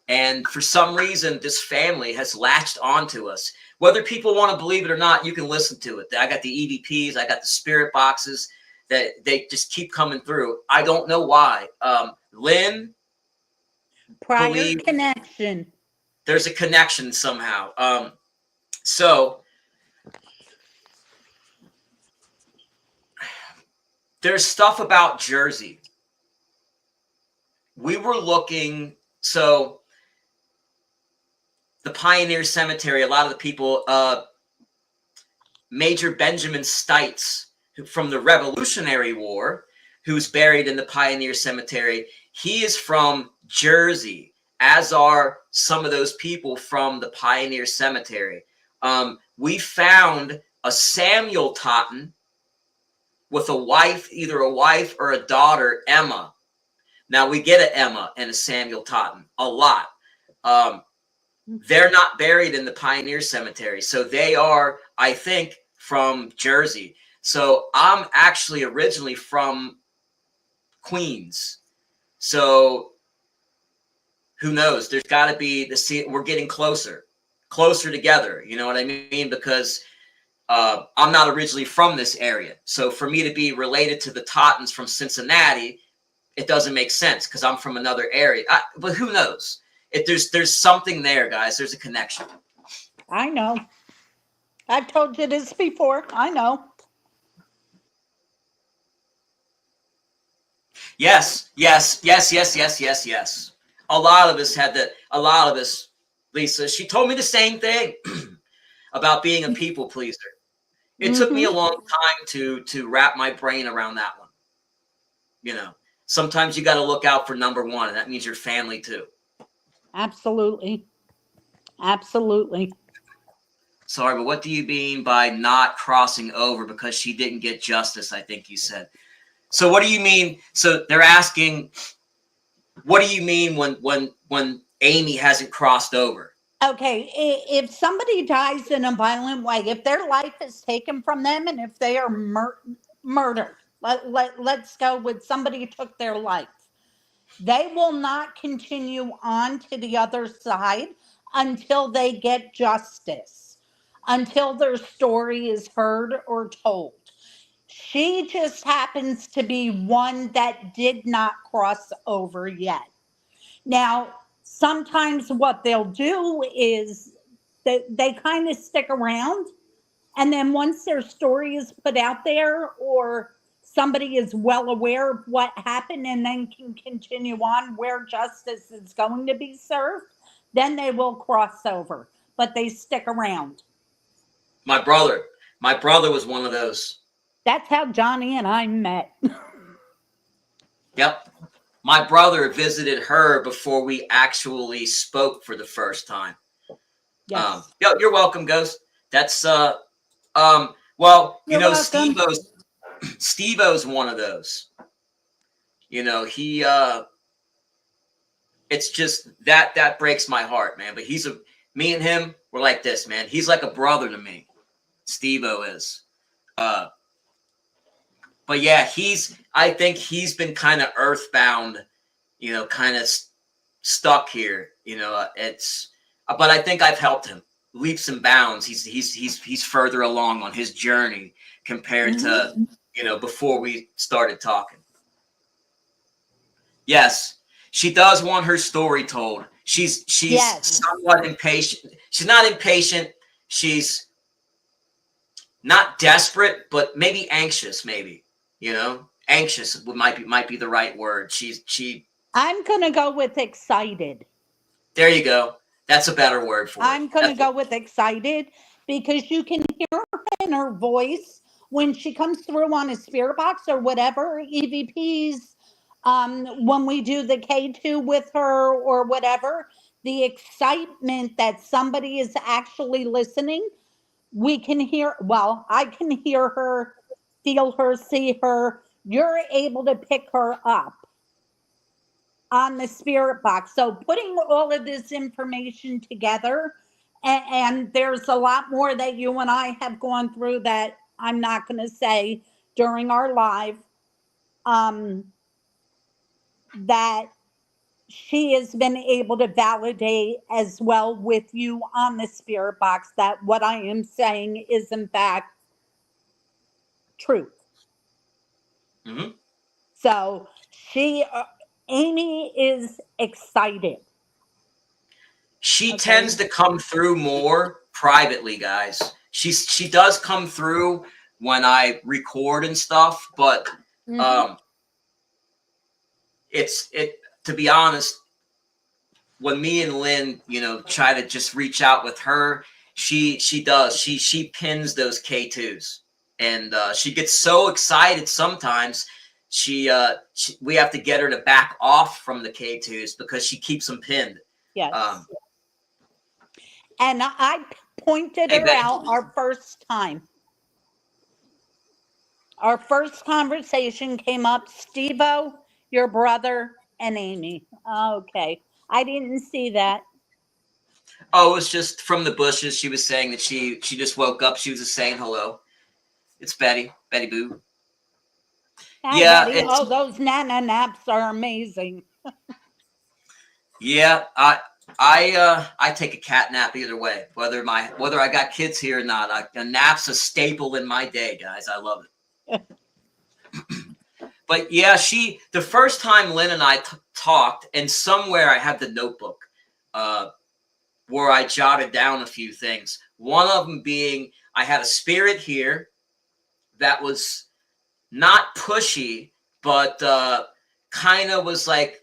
And for some reason, this family has latched onto us. Whether people want to believe it or not, you can listen to it. I got the EVPs, I got the spirit boxes that they just keep coming through. I don't know why. Lyne, Prior connection. There's a connection somehow. So there's stuff about Jersey. We were looking, so the Pioneer Cemetery, a lot of the people, Major Benjamin Stites, from the Revolutionary War, who's buried in the Pioneer Cemetery, he is from Jersey, as are some of those people from the Pioneer Cemetery. We found a Samuel Totten with a wife, either a wife or a daughter, Emma. Now, we get an Emma and a Samuel Totten a lot. They're not buried in the Pioneer Cemetery. So they are, I think, from Jersey. So I'm actually originally from Queens. So who knows? There's got to be we're getting closer together. You know what I mean? Because I'm not originally from this area. So for me to be related to the Tottens from Cincinnati, it doesn't make sense because I'm from another area. But who knows? There's something there, guys. There's a connection. I know. I've told you this before. I know. Yes. A lot of us, Lisa, she told me the same thing about being a people pleaser. It took me a long time to wrap my brain around that one. sometimes you got to look out for number one, and that means your family too. Absolutely. Absolutely. Sorry, but what do you mean by not crossing over because she didn't get justice? I think you said. So what do you mean? So they're asking, what do you mean when Amy hasn't crossed over? Okay, if somebody dies in a violent way, if their life is taken from them, and if they are murdered, let's go with somebody took their life, they will not continue on to the other side until they get justice, until their story is heard or told. She just happens to be one that did not cross over yet. Now, sometimes what they'll do is they kind of stick around, and then once their story is put out there, or somebody is well aware of what happened and then can continue on where justice is going to be served, then they will cross over, but they stick around. My brother was one of those. That's how Johnny and I met. Yep. My brother visited her before we actually spoke for the first time. Yes. You're welcome, Ghost. That's well, You're welcome. Steve-O's one of those. He it's just that breaks my heart, man. But me and him, we're like this, man. He's like a brother to me. Steve-O is. But yeah, I think he's been kind of earthbound, kind of stuck here. But I think I've helped him leaps and bounds. He's further along on his journey compared to, before we started talking. Yes, she does want her story told. She's Yes. somewhat impatient. She's not impatient. She's not desperate, but maybe anxious. Maybe anxious might be the right word. I'm gonna go with excited. There you go. That's a better word for it. I'm gonna go with excited, because you can hear in her voice when she comes through on a spirit box or whatever EVPs, when we do the K2 with her or whatever, the excitement that somebody is actually listening, we can hear. Well, I can hear her, feel her, see her. You're able to pick her up on the spirit box. So putting all of this information together, and there's a lot more that you and I have gone through that I'm not going to say during our live, that she has been able to validate as well with you on the spirit box, that what I am saying is in fact truth. Mm-hmm. So Amy is excited. She tends to come through more privately, guys. She does come through when I record and stuff, but it's to be honest, when me and Lynn, try to just reach out with her, she pins those K2s, and she gets so excited sometimes. We have to get her to back off from the K2s because she keeps them pinned. Yes. And I pointed her out our first time. Our first conversation came up, Steve-O, your brother, and Amy. Okay. I didn't see that. Oh, it was just from the bushes. She was saying that she just woke up. She was just saying hello. It's Betty Boo. Hi, Yeah. Betty. Oh, those nana naps are amazing. Yeah. I take a cat nap either way, whether I got kids here or not. A nap's a staple in my day, guys. I love it. But yeah, the first time Lynn and I talked, and somewhere I have the notebook where I jotted down a few things. One of them being I had a spirit here that was not pushy, but kind of was like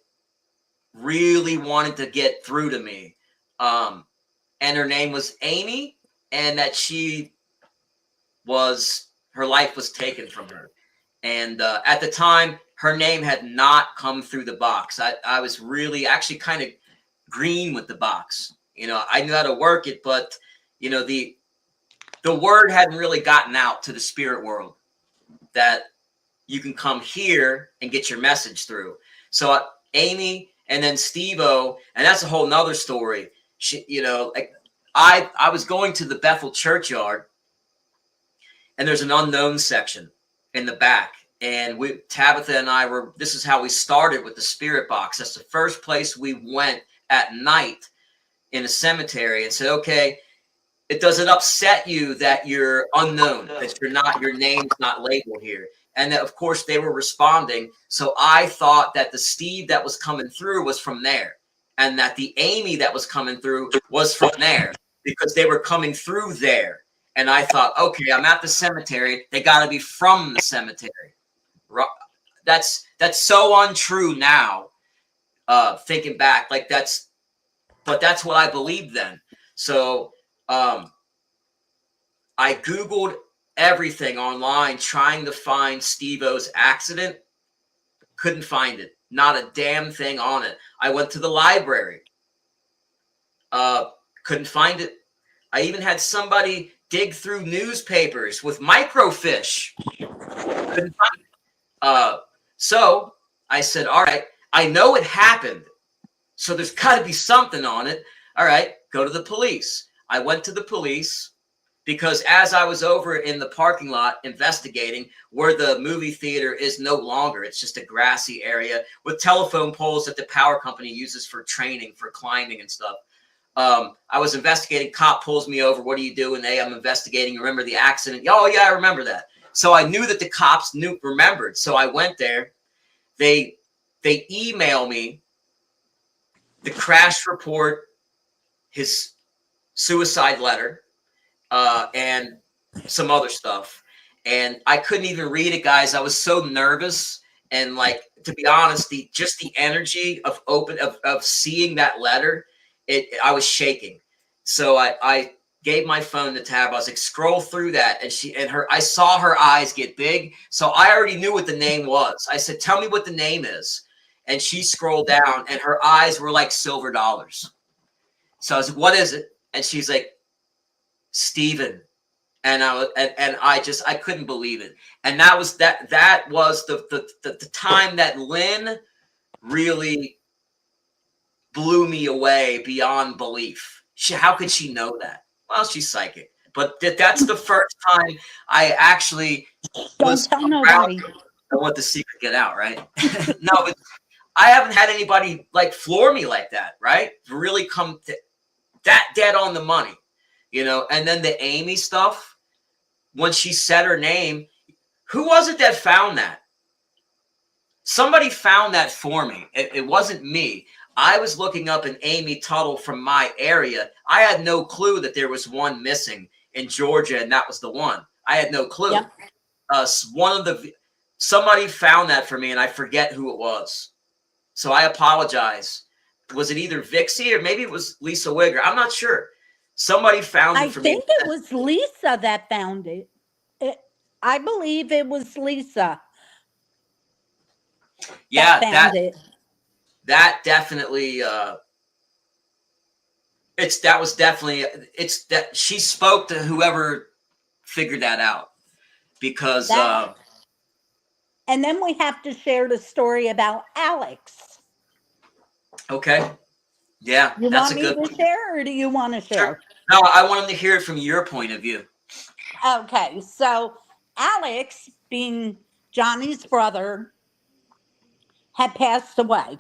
really wanted to get through to me. And her name was Amy, and that her life was taken from her. And at the time, her name had not come through the box. I was really actually kind of green with the box. You know, I knew how to work it, but you know, the word hadn't really gotten out to the spirit world that you can come here and get your message through. So Amy and then Steve-O, and that's a whole nother story. She, you know, like I was going to the Bethel churchyard, and there's an unknown section in the back. And Tabitha and I were, this is how we started with the spirit box. That's the first place we went at night in a cemetery and said, okay, it doesn't upset you that you're unknown, that you're not, your name's not labeled here. And that, of course, they were responding. So I thought that the Steve that was coming through was from there, and that the Amy that was coming through was from there, because they were coming through there. And I thought, okay, I'm at the cemetery. They got to be from the cemetery. That's so untrue now, thinking back. Like but that's what I believed then. So I Googled everything online trying to find Steve-O's accident. Couldn't find it. Not a damn thing on it. I went to the library. Couldn't find it. I even had somebody dig through newspapers with microfiche. Couldn't find it. So I said, all right, I know it happened, so there's got to be something on it. All right, go to the police. I went to the police because as I was over in the parking lot investigating where the movie theater is no longer, it's just a grassy area with telephone poles that the power company uses for training, for climbing and stuff. I was investigating. Cop pulls me over. What are you doing? Hey, I'm investigating. Remember the accident? Oh, yeah, I remember that. So I knew that the cops remembered. So I went there. They email me the crash report, his suicide letter, and some other stuff. And I couldn't even read it, guys. I was so nervous. And like, to be honest, just the energy of seeing that letter, I was shaking. So I gave my phone to Tab. I was like, scroll through that. And I saw her eyes get big. So I already knew what the name was. I said, tell me what the name is. And she scrolled down and her eyes were like silver dollars. So I was like, what is it? And she's like, Steven. And I couldn't believe it. And that was the time that Lyne really blew me away beyond belief. How could she know that? Well, she's psychic. But that's the first time I actually was Don't tell around. nobody. I want the secret get out, right? No, but I haven't had anybody like floor me like that, right? Really come to that dead on the money, you know? And then the Amy stuff, when she said her name, who was it that found that? Somebody found that for me. It wasn't me. I was looking up an Amy Tuttle from my area. I had no clue that there was one missing in Georgia, and that was the one. I had no clue. Yep. Somebody found that for me, and I forget who it was. So I apologize. Was it either Vixie or maybe it was Lisa Wigger? I'm not sure. Somebody found it for me. I think it was Lisa that found it. I believe it was Lisa. Yeah, that definitely she spoke to whoever figured that out, because and then we have to share the story about Alex. Okay. Yeah, You that's want a good me to share, or do you want to share? Sure. No, I wanted to hear it from your point of view. Okay, so Alex, being Johnny's brother, had passed away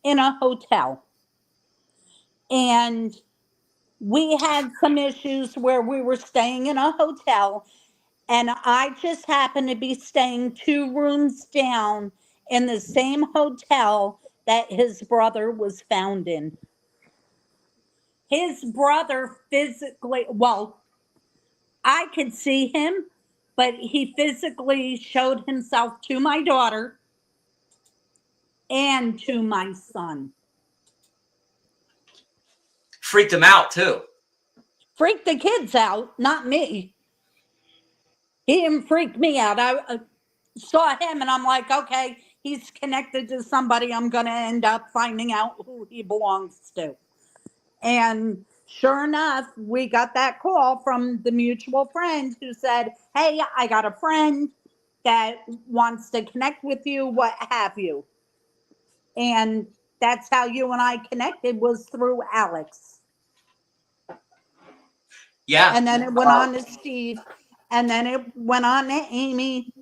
in a hotel. And we had some issues where we were staying in a hotel, and I just happened to be staying 2 rooms down in the same hotel that his brother was found in. His brother physically, well, I could see him, but he physically showed himself to my daughter and to my son. Freaked him out too. Freaked the kids out, not me. He didn't freak me out. I saw him and I'm like, okay, he's connected to somebody I'm going to end up finding out who he belongs to. And sure enough, we got that call from the mutual friend who said, hey, I got a friend that wants to connect with you, what have you. And that's how you and I connected, was through Alex. Yeah. And then it went on to Steve. And then it went on to Amy.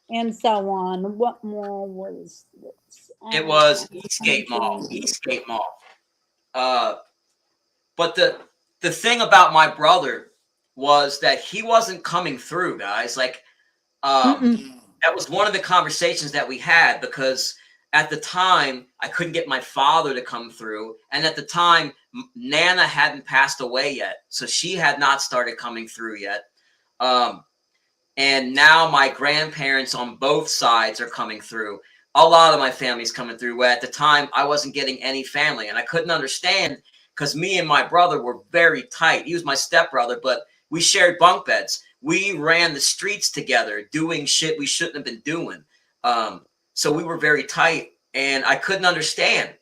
And so on. What more was this? It was Eastgate Mall. Eastgate Mall. But the thing about my brother was that he wasn't coming through, guys. Like, that was one of the conversations that we had, because at the time I couldn't get my father to come through, and at the time Nana hadn't passed away yet, so she had not started coming through yet. And now my grandparents on both sides are coming through. A lot of my family's coming through, where at the time I wasn't getting any family, and I couldn't understand, because me and my brother were very tight. He was my stepbrother, but we shared bunk beds. We ran the streets together doing shit we shouldn't have been doing. So we were very tight, and I couldn't understand.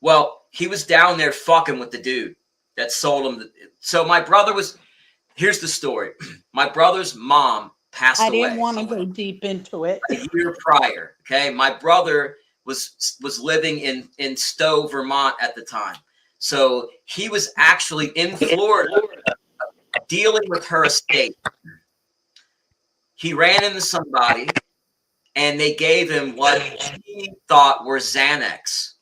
Well, he was down there fucking with the dude that sold him. So my brother was, here's the story. My brother's mom passed away. I didn't want to go deep into it. A year prior, okay? My brother was living in Stowe, Vermont at the time. So he was actually in Florida dealing with her estate. He ran into somebody, and they gave him what he thought were Xanax.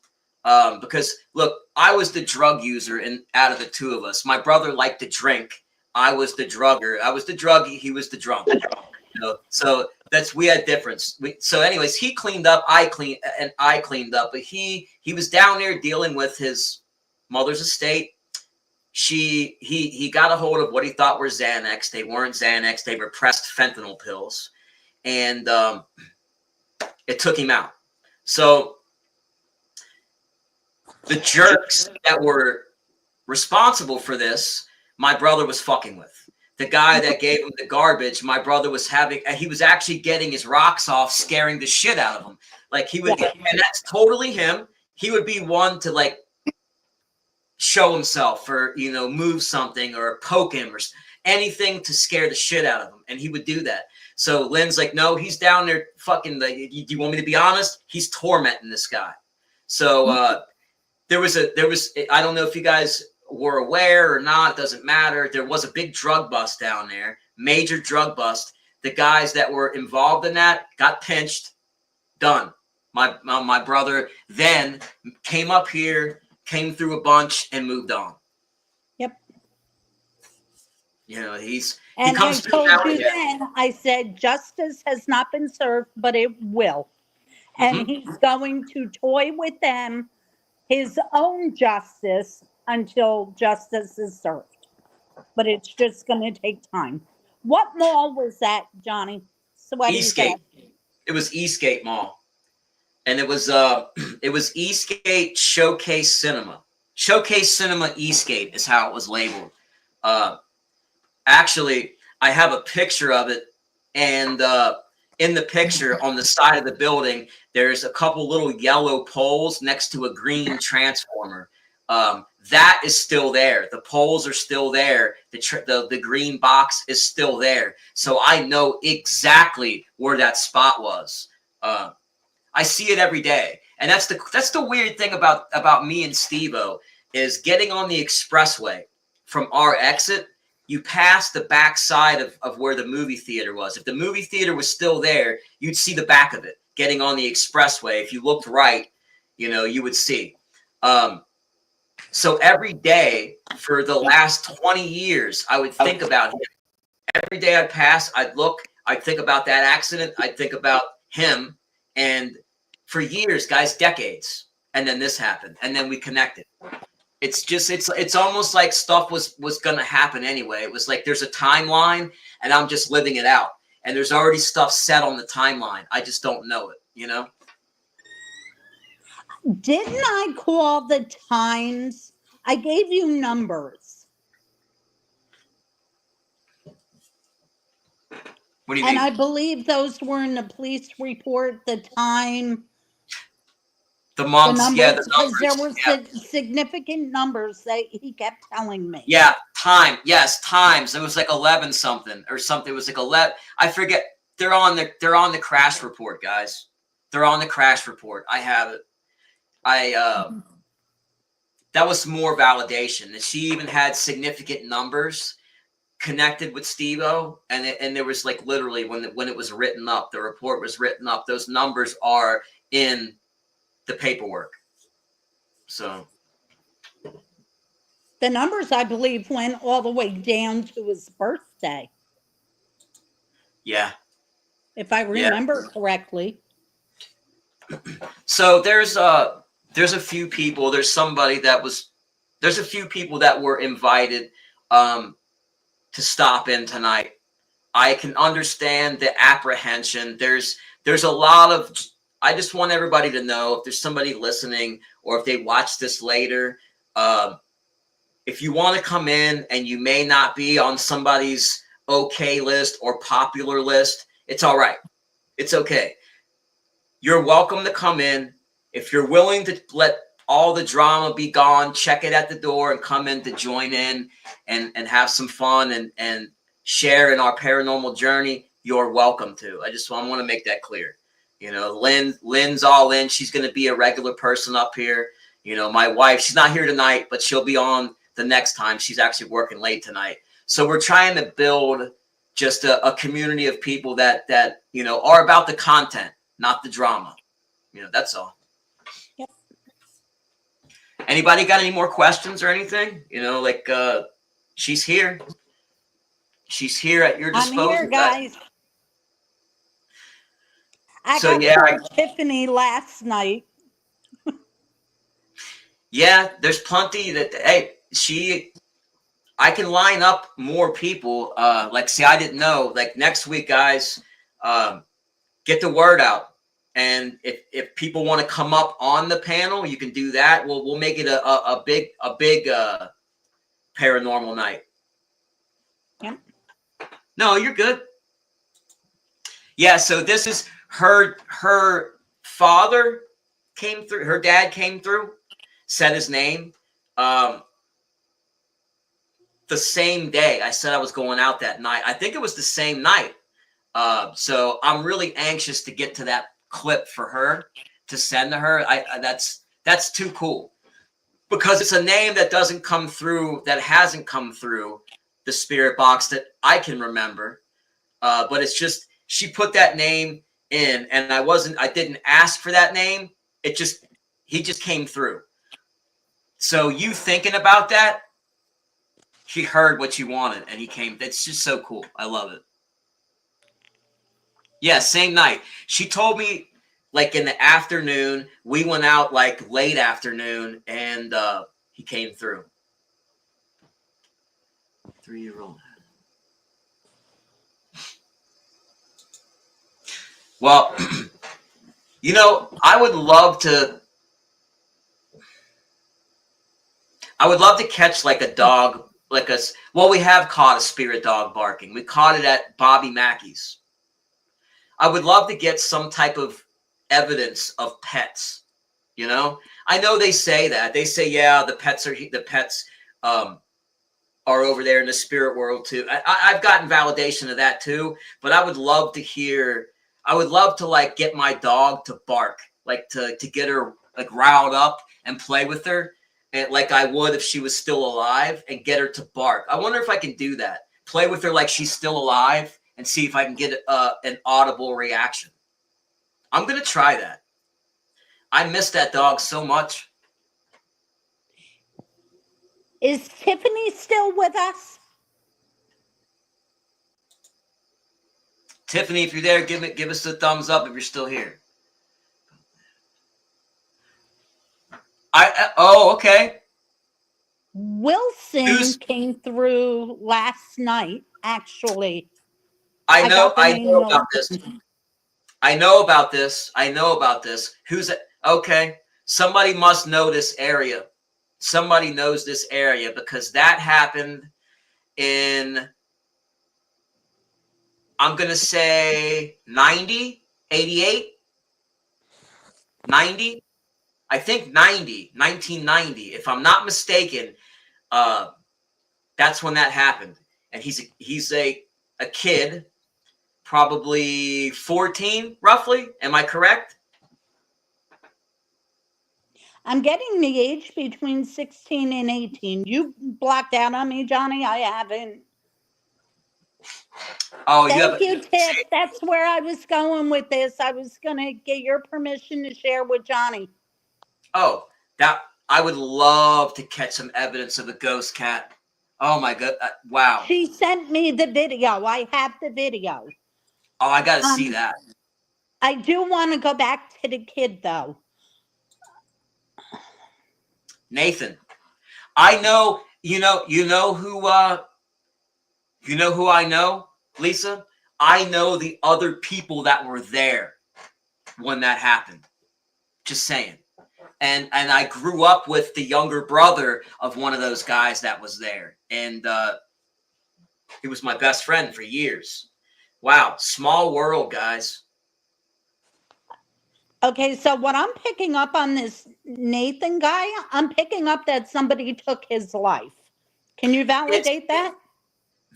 Because, look, I was the drug user out of the two of us. My brother liked to drink. I was the drugger. I was the druggie. He was the drunk. You know? So we had difference. So anyways, he cleaned up. I cleaned up. But he was down there dealing with his mother's estate. He got a hold of what he thought were Xanax. They weren't Xanax. They were pressed fentanyl pills, and it took him out. So the jerks that were responsible for this, my brother was fucking with. The guy that gave him the garbage, my brother was he was actually getting his rocks off, scaring the shit out of him. Like, he would, and that's totally him. He would be one to, like, show himself, or, you know, move something or poke him or anything to scare the shit out of him. And he would do that. So Lynn's like, no, he's down there fucking, do you want me to be honest? He's tormenting this guy. So there was, I don't know if you guys were aware or not, doesn't matter. There was a big drug bust down there, major drug bust. The guys that were involved in that got pinched, done. My brother then came up here, came through a bunch, and moved on. Yep. You know, he and comes I told now you then, I said, justice has not been served, but it will. And he's going to toy with them, his own justice, until justice is served. But it's just going to take time. What mall was that, Johnny? Eastgate. It was Eastgate Mall. And it was Eastgate Showcase Cinema. Showcase Cinema Eastgate is how it was labeled. Actually, I have a picture of it, and in the picture on the side of the building, there's a couple little yellow poles next to a green transformer. That is still there. The poles are still there. The green box is still there. So I know exactly where that spot was. I see it every day. And that's the weird thing about me and Steve-O, is getting on the expressway from our exit. You pass the back side of where the movie theater was. If the movie theater was still there, you'd see the back of it. Getting on the expressway, if you looked right, you know, you would see. So every day for the last 20 years, I would think about him. Every day I'd pass, I'd look, I'd think about that accident, I'd think about him. And for years, guys, decades. And then this happened. And then we connected. It's just, it's almost like stuff was going to happen anyway. It was like there's a timeline, and I'm just living it out. And there's already stuff set on the timeline. I just don't know it, you know? Didn't I call the times? I gave you numbers. What do you And mean? I believe those were in the police report, the time, The the months, yeah, numbers, the because there numbers, were yeah. significant numbers that he kept telling me. Yeah, time. Yes, times. It was like 11 something or something. It was like 11. I forget. They're on the crash report, guys. They're on the crash report. I have it. That was more validation that she even had significant numbers connected with Steve-O, and there was like literally when it was written up, the report was written up, those numbers are in the paperwork. So The numbers, I believe, went all the way down to his birthday, yeah. if I Yeah. remember correctly. So there's a few people, there's a few people that were invited to stop in tonight. I can understand the apprehension. There's a lot of, I just want everybody to know, if there's somebody listening or if they watch this later, if you want to come in and you may not be on somebody's okay list or popular list, it's all right. It's okay. You're welcome to come in. If you're willing to let all the drama be gone, check it at the door and come in to join in and have some fun and share in our paranormal journey, you're welcome to. I want to make that clear. You know, Lynn's all in. She's going to be a regular person up here. You know, my wife, she's not here tonight, but she'll be on the next time. She's actually working late tonight. So we're trying to build just a community of people that are about the content, not the drama. That's all. Yep. Anybody got any more questions or anything? Like she's here. She's here at your disposal. I'm here, guys. I So got Tiffany last night. Yeah, there's plenty that, hey, I can line up more people. See, I didn't know. Like next week, guys, get the word out. And if people want to come up on the panel, you can do that. We'll make it a big paranormal night. Yep. No, you're good. Yeah, so this is her father came through, her dad came through, said his name. The same day I said I was going out that night. I think it was the same night. So I'm really anxious to get to that clip for her to send to her. That's too cool because it's a name that doesn't come through, that hasn't come through the spirit box that I can remember. But it's just, she put that name in and I didn't ask for that name. He just came through. So you thinking about that, he heard what you wanted and he came. That's just so cool. I love it. Yeah, same night. She told me like in the afternoon. We went out like late afternoon and he came through. 3-year-old. Well, I would love to catch like a dog, we have caught a spirit dog barking. We caught it at Bobby Mackey's. I would love to get some type of evidence of pets. I know they say that. They say, yeah, the pets are over there in the spirit world too. I've gotten validation of that too, but I would love to like get my dog to bark, like to get her like riled up and play with her. And like I would if she was still alive and get her to bark. I wonder if I can do that. Play with her like she's still alive and see if I can get an audible reaction. I'm going to try that. I miss that dog so much. Is Tiffany still with us? Tiffany, if you're there, give us a thumbs up if you're still here. Okay. Wilson came through last night, actually. I know about this. I know about this. Who's it? Okay. Somebody must know this area. Somebody knows this area because that happened in I'm going to say 90, 88, 90. I think 90, 1990. If I'm not mistaken, that's when that happened. And he's a kid, probably 14, roughly. Am I correct? I'm getting the age between 16 and 18. You blacked out on me, Johnny. I haven't. Oh, you Thank have. you, Tiff. That's where I was going with this. I was going to get your permission to share with Johnny. Oh, that I would love to catch some evidence of a ghost cat. Oh my god! Wow. She sent me the video. I have the video. Oh, I got to see Um, that. I do want to go back to the kid, though. Nathan, I know. You know who. You know who I know, Lisa. I know the other people that were there when that happened. Just saying. And I grew up with the younger brother of one of those guys that was there, and he was my best friend for years. Wow, small world, guys. Okay, so what I'm picking up on this Nathan guy, I'm picking up that somebody took his life. Can you It's validate that?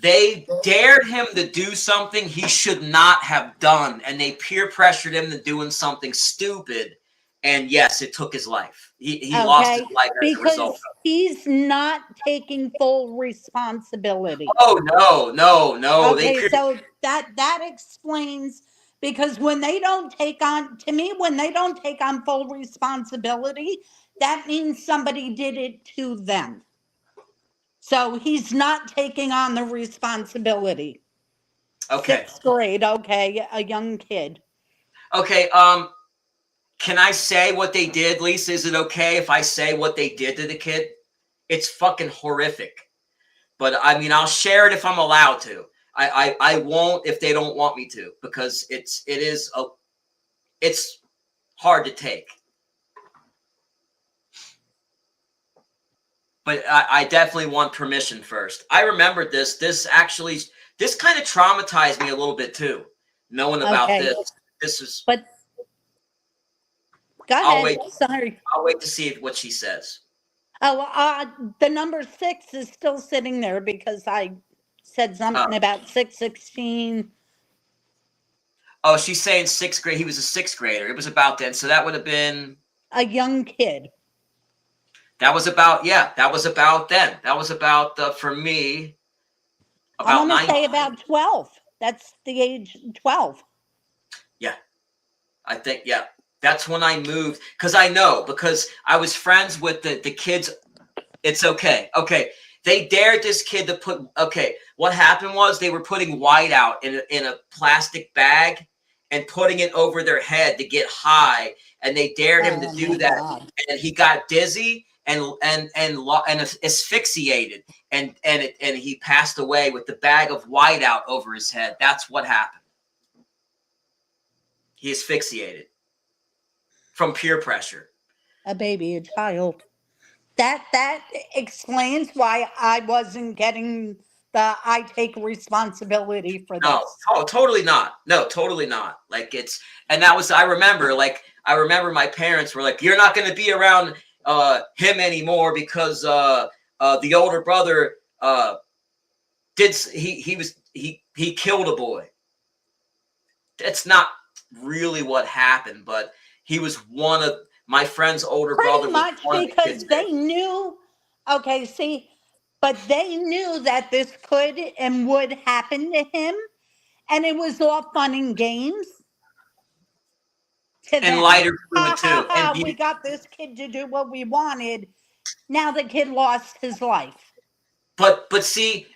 They dared him to do something he should not have done, and they peer pressured him to doing something stupid. And yes, it took his life. He lost his Okay, life as a result. because he's not taking full responsibility. Oh no, no, no! They Okay, peer. so that explains, because when they don't take on, to me, when they don't take on full responsibility, that means somebody did it to them. So he's not taking on the responsibility. Okay, 6th grade, okay, a young kid. okay. Can I say what they did, Lisa? Is it okay if I say what they did to the kid? It's fucking horrific. But I mean, I'll share it if I'm allowed to. I won't if they don't want me to, because it's hard to take. But I definitely want permission first. I remembered this. This kind of traumatized me a little bit too, knowing about Okay, this. This is. but go I'll ahead. wait. Sorry. I'll wait to see what she says. Oh, the number 6 is still sitting there because I said Oh, something about 616. oh, she's saying 6th grade. He was a 6th grader. It was about then, so that would have been. A young kid. That was about, yeah. That was about then. That was about for me I about want to 9. say about 12. That's the age 12. Yeah, I think, yeah. That's when I moved, because I was friends with the kids. It's okay. Okay. They dared this kid to put, okay, what happened was they were putting white out in a plastic bag and putting it over their head to get high. And they dared him to Oh do my that. God. And he got dizzy and asphyxiated. And he passed away with the bag of white out over his head. That's what happened. He asphyxiated from peer pressure. A baby, a child. That explains why I wasn't getting the I take responsibility for No, this. oh, totally not. No, totally not. Like and that was, I remember my parents were like, you're not going to be around him anymore because the older brother he killed a boy. That's not really what happened, but he was one of my friend's older brother Pretty was much one of the because kids there. they knew, okay, see, but they knew that this could and would happen to him, and it was all fun and games to And them. lighter fluid Ha ha too. And ha, we got this kid to do what we wanted. Now the kid lost his life. But see,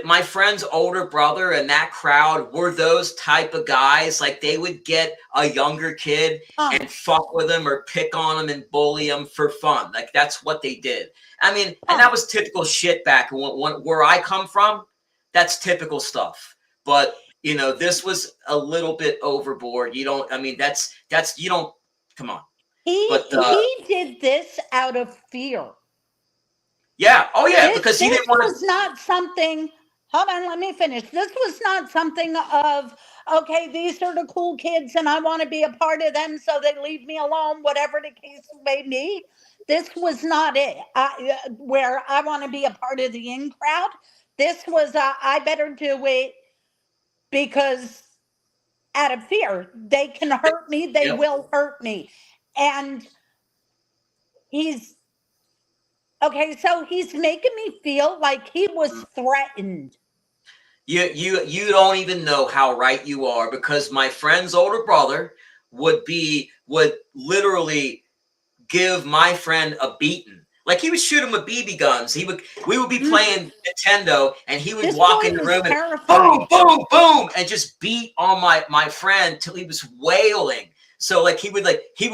my friend's older brother and that crowd were those type of guys. Like they would get a younger kid and fuck with him or pick on him and bully him for fun. Like that's what they did. I mean, and that was typical shit back where I come from. That's typical stuff. But this was a little bit overboard. You don't. I mean, that's you don't. Come on. But He did this out of fear. yeah. Oh yeah. Because he This didn't want to. was not something. hold on, let me finish. This was not something of, okay, these are the cool kids and I want to be a part of them, so they leave me alone, whatever the case may be. This was not it, where I want to be a part of the in crowd. This was, I better do it because out of fear, they can hurt me, they Yep. will hurt me. And he's, okay, so he's making me feel like he was threatened. You don't even know how right you are, because my friend's older brother would literally give my friend a beating. Like, he would shoot him with BB guns. We would be playing Nintendo, and he would This walk boy in the was room and terrified. boom, boom, boom, and just beat on my friend till he was wailing. So like he would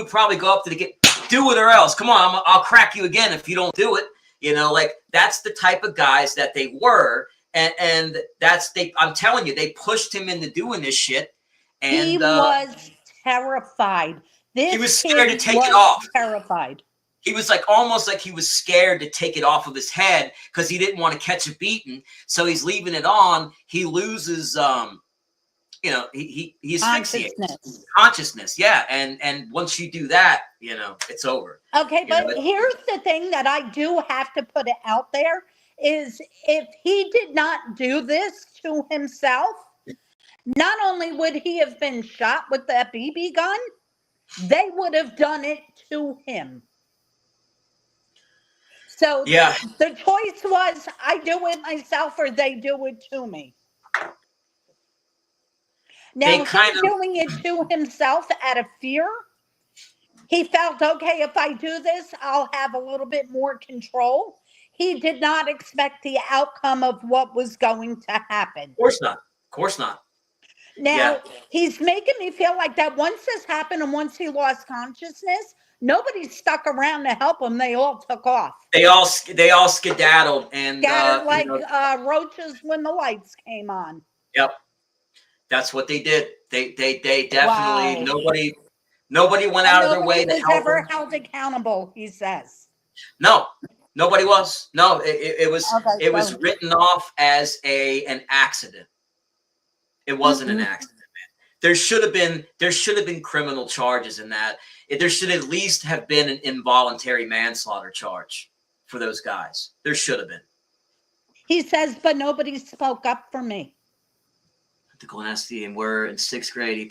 probably go up to the kid, do it or else. Come on, I'll crack you again if you don't do it. You know, like, that's the type of guys that they were. And I'm telling you, they pushed him into doing this shit. And He was terrified. he This was scared to kid take it was off. terrified. He was like, almost like he was scared to take it off of his head because he didn't want to catch a beating. So he's leaving it on. He loses, he's consciousness. Yeah. And once you do that, it's over. Okay, but here's the thing that I do have to put it out there is, if he did not do this to himself, not only would he have been shot with that BB gun, they would have done it to him. So yeah, the choice was, I do it myself or they do it to me. Now, him doing it to himself out of fear, he felt, okay, if I do this, I'll have a little bit more control. He did not expect the outcome of what was going to happen. Of course not. Of course not. Now, he's making me feel like that once this happened and once he lost consciousness, nobody stuck around to help him. They all took off. They all skedaddled and scattered like roaches when the lights came on. Yep, that's what they did. They definitely nobody went out of their way to help him. Nobody was ever held accountable, he says. No, nobody was. No, it was written off as an accident. It wasn't an accident, man. There should have been criminal charges in that. There should at least have been an involuntary manslaughter charge for those guys. There should have been. He says, but nobody spoke up for me. The Glen Estee, and we're in 6th grade.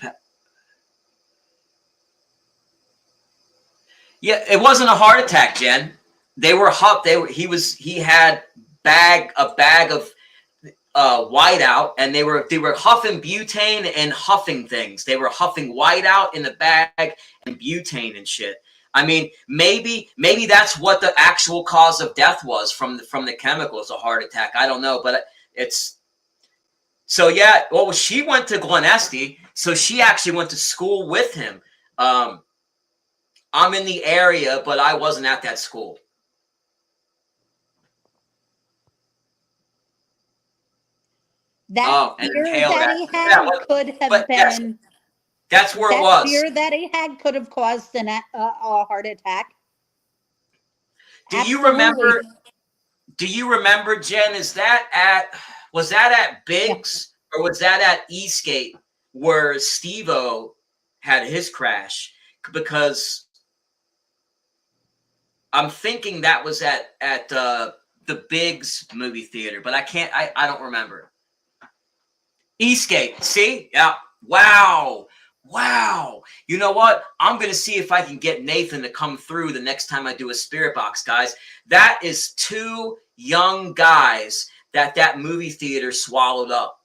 Yeah, it wasn't a heart attack, Jen. They were huffed. He had a bag of whiteout, and they were huffing butane and huffing things. They were huffing whiteout in the bag and butane and shit. I mean, maybe that's what the actual cause of death was from the chemicals, a heart attack. I don't know, but it's so yeah. Well, she went to Glen Estee, so she actually went to school with him. I'm in the area, but I wasn't at that school. That fear that he had could have been. That's where it was. That fear that he had could have caused a heart attack. Do you remember, Jen? Was that at Biggs or was that at Eastgate where Steve-O had his crash? Because I'm thinking that was at the Biggs movie theater, but I don't remember. Eastgate. See? Yeah. Wow. You know what? I'm going to see if I can get Nathan to come through the next time I do a Spirit Box, guys. That is 2 young guys that movie theater swallowed up.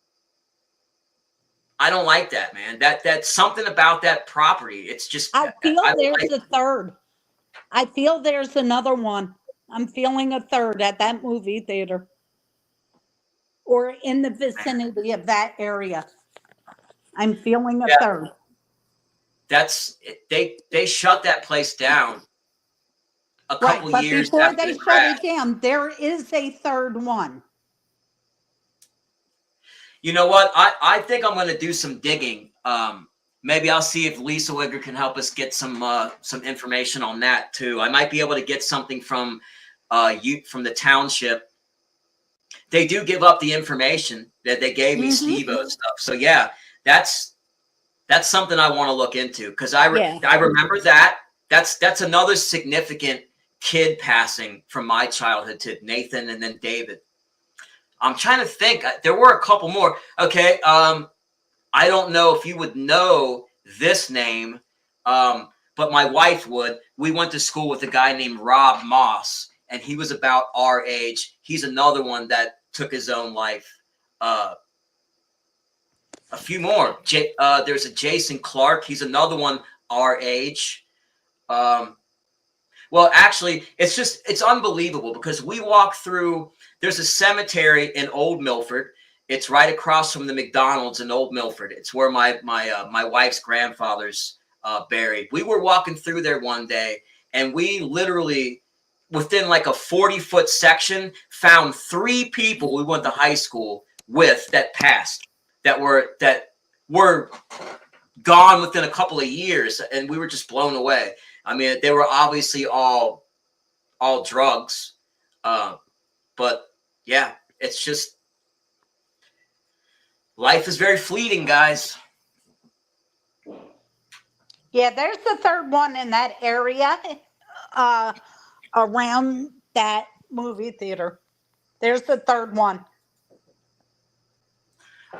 I don't like that, man. That's something about that property. It's just I feel there's a third. I feel there's another one. I'm feeling a third at that movie theater or in the vicinity of that area. I'm feeling a third. They shut that place down a couple years before after they shut it down, there is a third one. You know what? I think I'm going to do some digging. Maybe I'll see if Lisa Wigger can help us get some information on that too. I might be able to get something from the township they do give up the information that they gave me, Steve-O stuff. So yeah, that's something I want to look into, because I remember that. That's another significant kid passing from my childhood to Nathan and then David. I'm trying to think. There were a couple more. Okay. I don't know if you would know this name, but my wife would. We went to school with a guy named Rob Moss, and he was about our age. He's another one that took his own life. A few more. There's a Jason Clark. He's another one our age. Well, actually, it's unbelievable, because we walk through, there's a cemetery in Old Milford. It's right across from the McDonald's in Old Milford. It's where my wife's grandfather's buried. We were walking through there one day, and we literally, within like a 40-foot section, found 3 people we went to high school with that passed, that were gone within a couple of years, and we were just blown away. I mean, they were obviously all drugs, but yeah, it's just, life is very fleeting, guys. Yeah, there's the third one in that area, around that movie theater. There's the third one.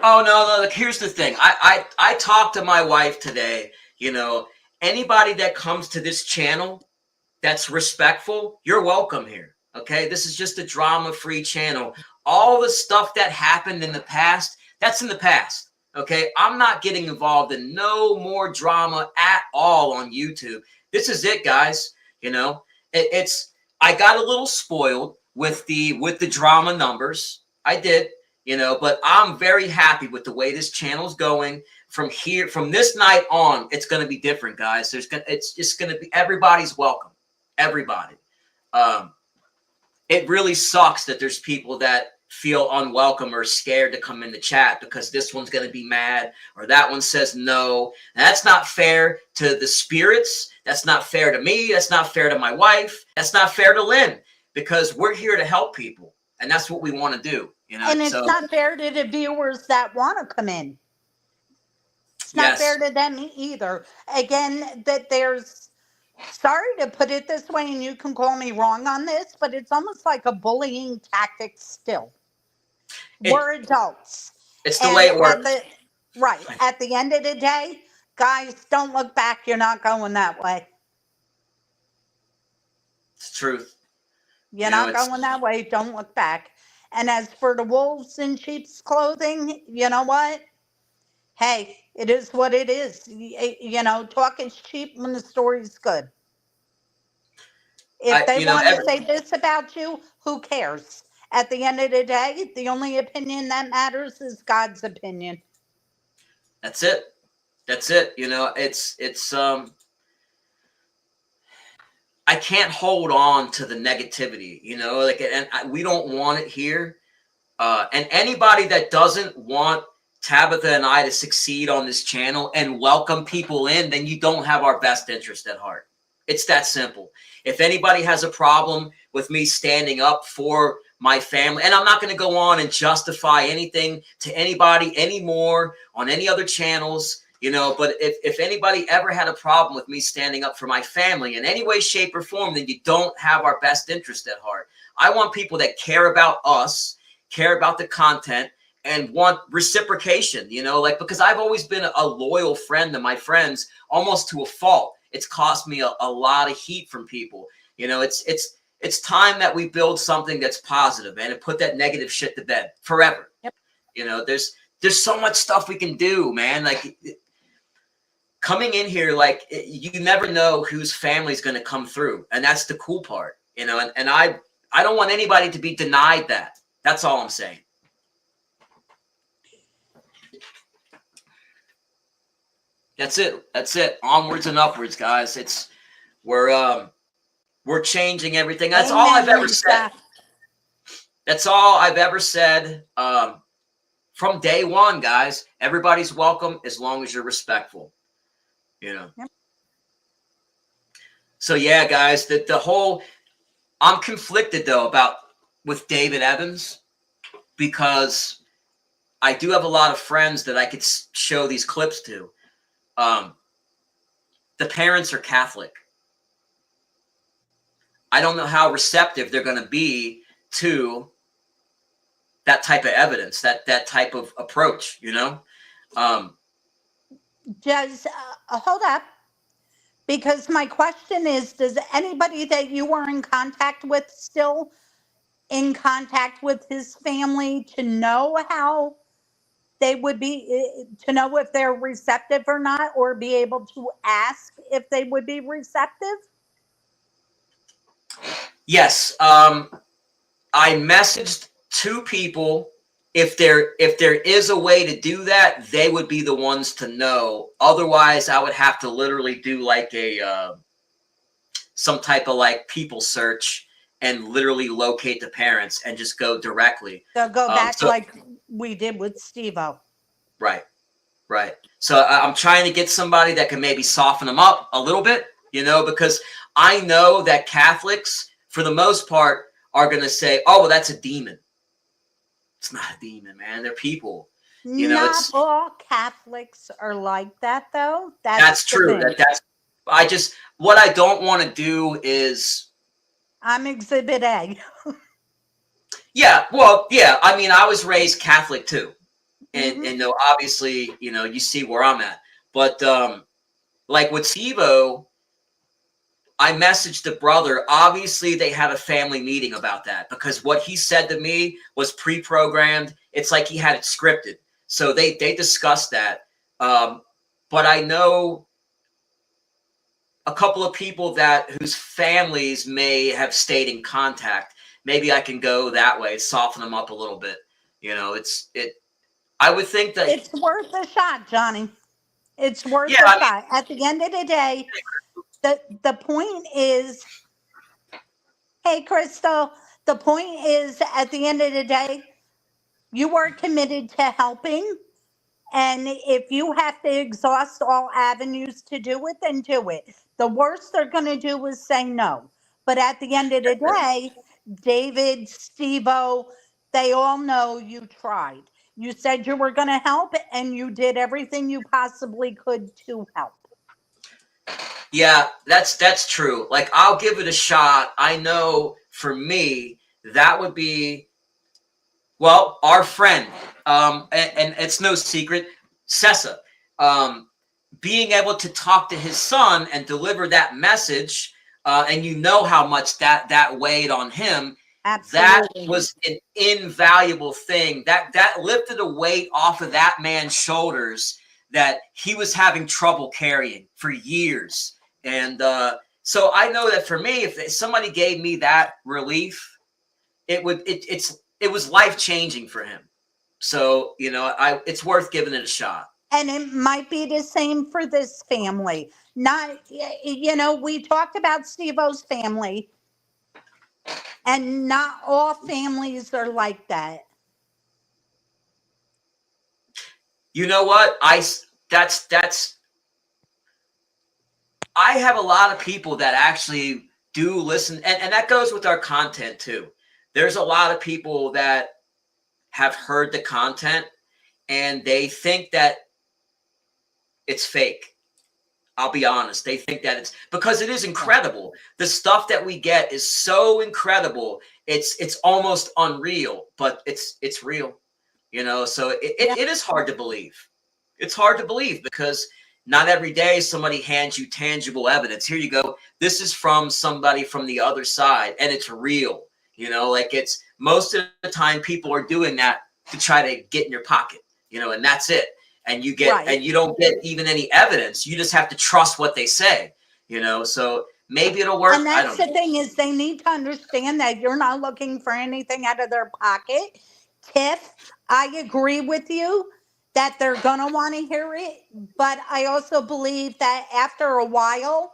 Oh no! Look, here's the thing. I talked to my wife today. You know, anybody that comes to this channel that's respectful, you're welcome here. Okay, this is just a drama-free channel. All the stuff that happened in the past, that's in the past. Okay, I'm not getting involved in no more drama at all on YouTube. This is it, guys. You know, I got a little spoiled with the drama numbers. I did. You know, but I'm very happy with the way this channel's going. From this night on, it's going to be different, guys. It's just going to be, everybody's welcome. Everybody. It really sucks that there's people that feel unwelcome or scared to come in the chat because this one's going to be mad or that one says no. And that's not fair to the spirits. That's not fair to me. That's not fair to my wife. That's not fair to Lynn, because we're here to help people. And that's what we want to do. You know, and it's not fair to the viewers that want to come in. It's not fair to them either. Again, that there's, sorry to put it this way, and you can call me wrong on this, but it's almost like a bullying tactic still. We're adults. It's the way it works. Right. At the end of the day, guys, don't look back. You're not going that way. It's the truth. You're not going that way. Don't look back. And as for the wolves in sheep's clothing, you know what? Hey, it is what it is. You know, talk is cheap when the story's good. If they want to say this about you, who cares? At the end of the day, the only opinion that matters is God's opinion. That's it. That's it. You know, it's I can't hold on to the negativity, you know, like, and we don't want it here. And anybody that doesn't want Tabitha and I to succeed on this channel and welcome people in, then you don't have our best interest at heart. It's that simple. If anybody has a problem with me standing up for my family, and I'm not going to go on and justify anything to anybody anymore on any other channels, you know, but if anybody ever had a problem with me standing up for my family in any way, shape, or form, then you don't have our best interest at heart. I want people that care about us, care about the content, and want reciprocation, you know, like, because I've always been a loyal friend to my friends, almost to a fault. It's cost me a lot of heat from people. You know, it's time that we build something that's positive and put that negative shit to bed forever. Yep. You know, there's so much stuff we can do, man. Like, coming in here, like, you never know whose family's going to come through. And that's the cool part, you know, and I don't want anybody to be denied that. That's all I'm saying. That's it. That's it. Onwards and upwards, guys. We're changing everything. That's all I've ever said. That's all I've ever said. From day one, guys, everybody's welcome as long as you're respectful. You know. Yep. So yeah, guys, the whole, I'm conflicted though with David Evans. because I do have a lot of friends that I could show these clips to. The parents are Catholic. I don't know how receptive they're going to be to that type of evidence, that type of approach, you know? Just hold up, because my question is, does anybody that you are in contact with still in contact with his family to know how they would be, to know if they're receptive or not, or be able to ask if they would be receptive? Yes. I messaged 2 people. If there is a way to do that, they would be the ones to know. Otherwise, I would have to literally do like a some type of like people search and literally locate the parents and just go directly. They'll go back So like we did with Steve-O. right. So I'm trying to get somebody that can maybe soften them up a little bit, you know, because I know that Catholics, for the most part, are going to say, "Oh, well, that's a demon." It's not a demon, man. They're people. You know, Not all Catholics are like that, though. that's The true. thing. What I don't want to do is, I'm Exhibit A. yeah, well, yeah. I mean, I was raised Catholic too, Mhm. and though obviously, you know, you see where I'm at, but like with Steve-O, I messaged the brother. Obviously, they had a family meeting about that because what he said to me was pre-programmed. It's like he had it scripted. So they discussed that. But I know a couple of people whose families may have stayed in contact. Maybe I can go that way, soften them up a little bit. You know, I would think that. It's worth a shot, Johnny. It's worth Yeah, a I mean, shot. At the end of the day, the point is, hey, Crystal, the point is, at the end of the day, you are committed to helping. And if you have to exhaust all avenues to do it, then do it. The worst they're going to do is say no. But at the end of the day, David, Steve-O, they all know you tried. You said you were going to help, and you did everything you possibly could to help. yeah, that's true. Like, I'll give it a shot. I know for me that would be, well, our friend, and it's no secret, Sessa, being able to talk to his son and deliver that message, and you know how much that weighed on him. That Absolutely. was an invaluable thing. That lifted a weight off of that man's shoulders that he was having trouble carrying for years. And so I know that for me, if somebody gave me that relief, it was life changing for him. So, you know, it's worth giving it a shot. And it might be the same for this family. Not, we talked about Steve-O's family, and not all families are like that. You know what? That's I have a lot of people that actually do listen, and that goes with our content too. There's a lot of people that have heard the content and they think that it's fake. I'll be honest. They think that it's because it is incredible. The stuff that we get is so incredible. It's almost unreal, but it's real. You know, so it is hard to believe. It's hard to believe because not every day somebody hands you tangible evidence. Here you go. This is from somebody from the other side, and it's real. You know, like it's most of the time people are doing that to try to get in your pocket, you know, and that's it. And Right. you don't get even any evidence. You just have to trust what they say, you know. So maybe it'll work. And I that's don't the know. thing, is they need to understand that you're not looking for anything out of their pocket. Tiff, I agree with you that they're going to want to hear it. But I also believe that after a while,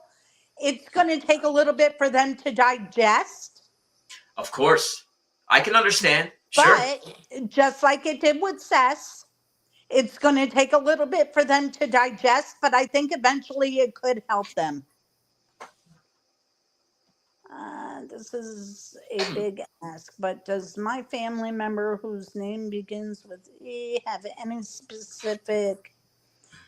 it's going to take a little bit for them to digest. Of course, I can understand. Sure. But just like it did with Cess, it's going to take a little bit for them to digest. But I think eventually it could help them. This is a big ask, but does my family member whose name begins with E have any specific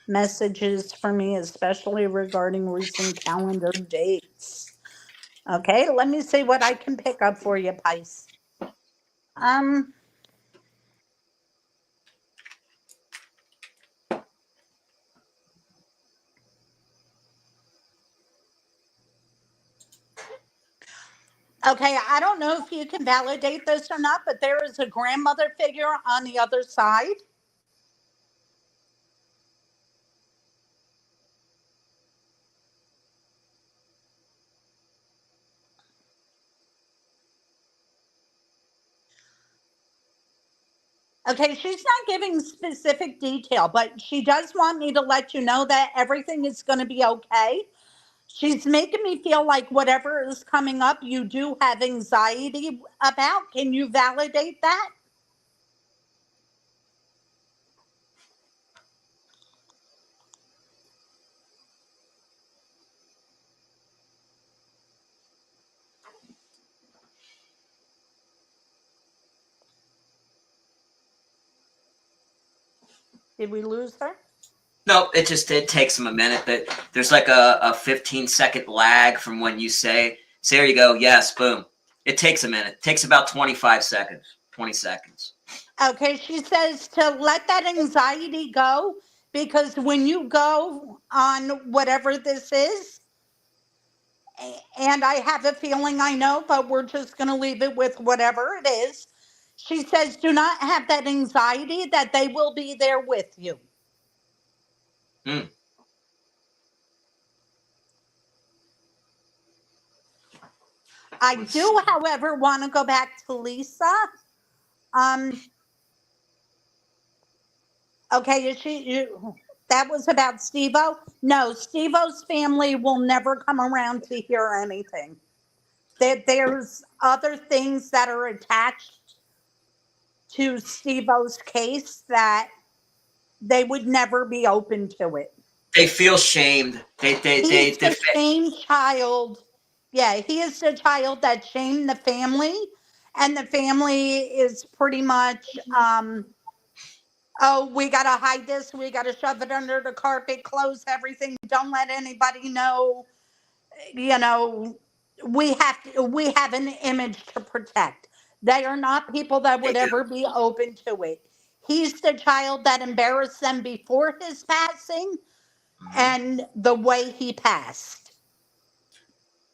messages for me, especially regarding recent calendar dates? Okay, let me see what I can pick up for you, Pice. Um, okay, I don't know if you can validate this or not, but there is a grandmother figure on the other side. Okay, she's not giving specific detail, but she does want me to let you know that everything is going to be okay. She's making me feel like whatever is coming up, you do have anxiety about. Can you validate that? Did we lose her? Nope, it takes them a minute. But there's like a 15-second lag from when you say, so there you go, yes, boom. It takes a minute. It takes about 25 seconds, 20 seconds. Okay, she says to let that anxiety go because when you go on whatever this is, and I have a feeling I know, but we're just going to leave it with whatever it is. She says, do not have that anxiety that they will be there with you. Hmm. I Let's do, see. however, want to go back to Lisa. Um, okay, that was about Stevo? No, Stevo's family will never come around to hear anything. There's other things that are attached to Stevo's case that they would never be open to it. They feel shamed. They He's the defend. shamed child. Yeah, he is the child that shamed the family, and the family is pretty much, oh, we gotta hide this, we gotta shove it under the carpet, close everything, don't let anybody know. You know, we have an image to protect. They are not people that They would do. ever be open to it. He's the child that embarrassed them before his passing Mhm. and the way he passed.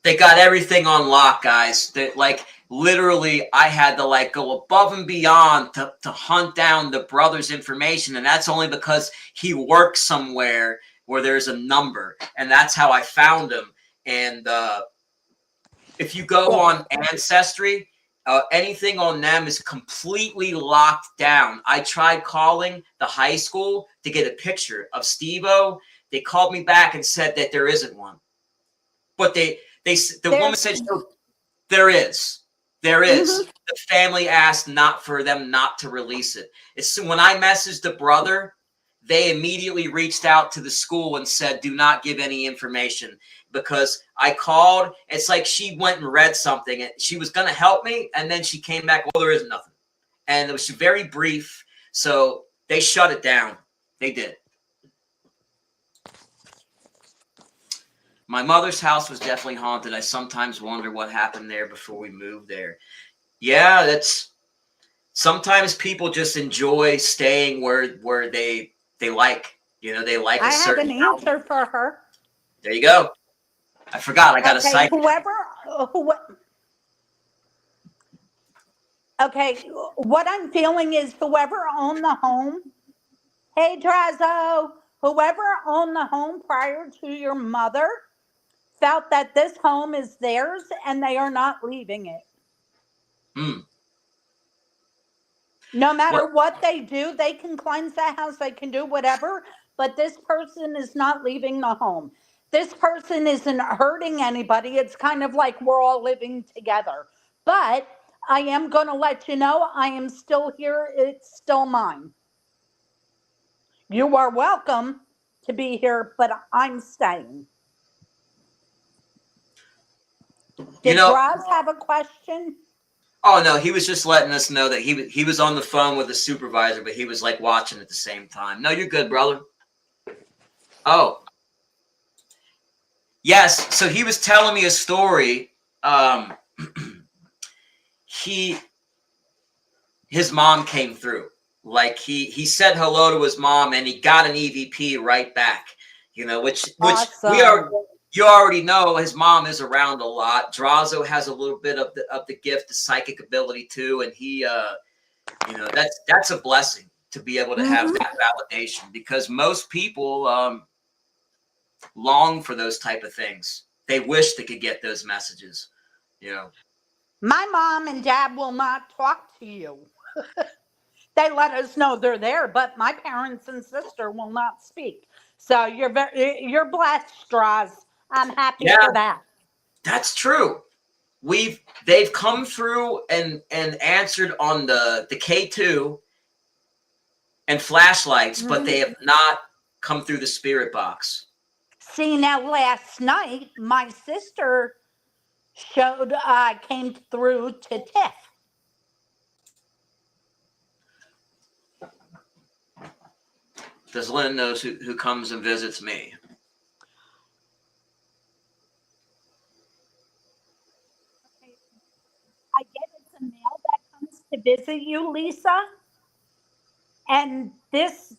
They got everything on lock, guys. That like literally, I had to like go above and beyond to hunt down the brother's information, and that's only because he works somewhere where there's a number, and that's how I found him. And if you go Yeah. on Ancestry, anything on them is completely locked down. I tried calling the high school to get a picture of Steve-O. They called me back and said that there isn't one. But the woman There's said, "No, there is. There is." mhm. The family asked not for them not to release it. When I messaged the brother, they immediately reached out to the school and said, "Do not give any information." Because I called, it's like she went and read something and she was going to help me. And then she came back, well, there is nothing. And it was very brief. So they shut it down. They did. My mother's house was definitely haunted. I sometimes wonder what happened there before we moved there. Yeah, that's sometimes people just enjoy staying where they like. They like a I have certain an house. answer for her. There you go. I forgot. I got a Okay, psychic. who okay, what I'm feeling is whoever owned the home, hey Drazo, whoever owned the home prior to your mother felt that this home is theirs and they are not leaving it. Hmm. No What? matter what they do, they can cleanse the house, they can do whatever, but this person is not leaving the home. This person isn't hurting anybody. It's kind of like we're all living together. But I am going to let you know I am still here. It's still mine. You are welcome to be here, but I'm staying. You Did know, Roz have a question? oh no, he was just letting us know that he was on the phone with the supervisor, but he was like watching at the same time. No, you're good, brother. Oh, yes. So he was telling me a story. He his mom came through. Like he said hello to his mom and he got an EVP right back. You know, which we are. Awesome. You already know his mom is around a lot. Drazo has a little bit of the gift, the psychic ability too, and he you know, that's a blessing to be able to have that validation, because most people long for those type of things. They wish they could get those messages, you know. My mom and dad will not talk to you. They let us know they're there, but my parents and sister will not speak. So you're blessed, Straws. I'm happy Yeah, for that. that's true. They've come through and answered on the K2 and flashlights, but they have not come through the spirit box. See, now last night my sister showed came through to Tiff. Does Lynn knows who comes and visits me? I get it's a male that comes to visit you, Lisa, and this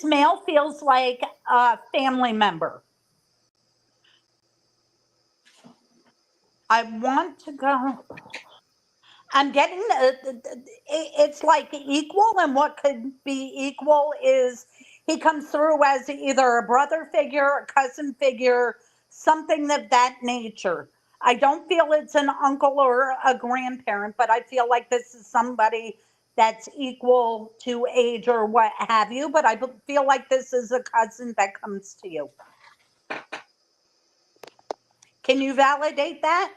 male feels like a family member. I want to go. I'm getting it's like equal, and what could be equal is he comes through as either a brother figure, a cousin figure, something of that nature. I don't feel it's an uncle or a grandparent, but I feel like this is somebody that's equal to age or what have you. But I feel like this is a cousin that comes to you. Can you validate that?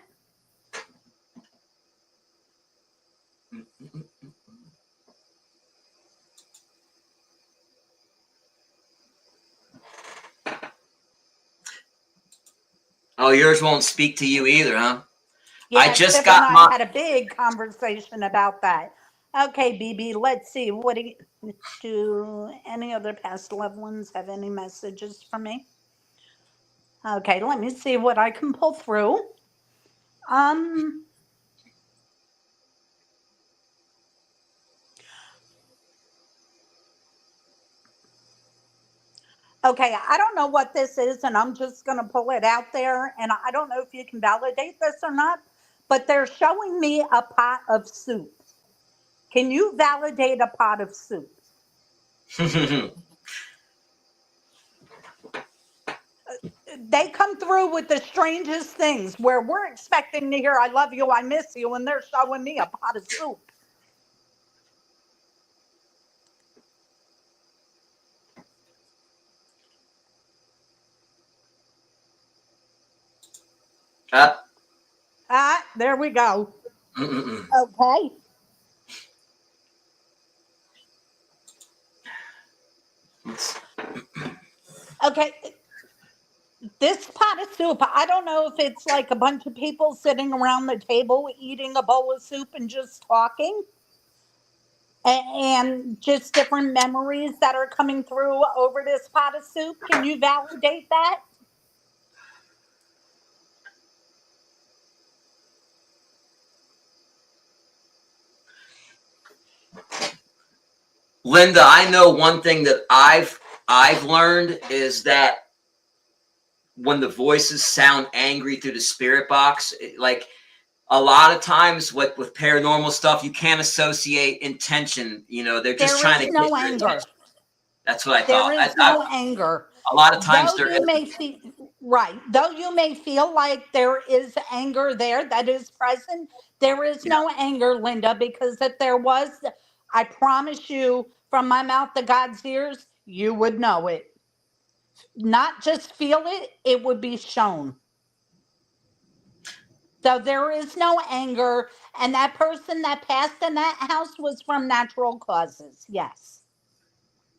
Oh, yours won't speak to you either, huh? I Yeah, just Tiff and got I my. had a big conversation about that. Okay, BB, let's see. What do any other past loved ones have any messages for me? Okay, let me see what I can pull through. Um, okay, I don't know what this is, and I'm just going to pull it out there. And I don't know if you can validate this or not, but they're showing me a pot of soup. Can you validate a pot of soup? They come through with the strangest things where we're expecting to hear, I love you, I miss you, and they're showing me a pot of soup. uh, Ah, there we go. mm-mm-mm. Okay. Okay. This pot of soup, I don't know if it's like a bunch of people sitting around the table eating a bowl of soup and just talking, and just different memories that are coming through over this pot of soup. Can you validate that? Linda, I know one thing that I've learned is that when the voices sound angry through the spirit box, like a lot of times with paranormal stuff, you can't associate intention. You know, they're just There trying is to get no your attention. anger. That's what I There thought. is no anger. A lot of times Though there you is. may feel right, though you may feel like there is anger there that is present, there is Yeah. no anger, Linda, because if there was, I promise you, from my mouth to God's ears, you would know it. Not just feel it, it would be shown. So there is no anger, and that person that passed in that house was from natural causes. Yes.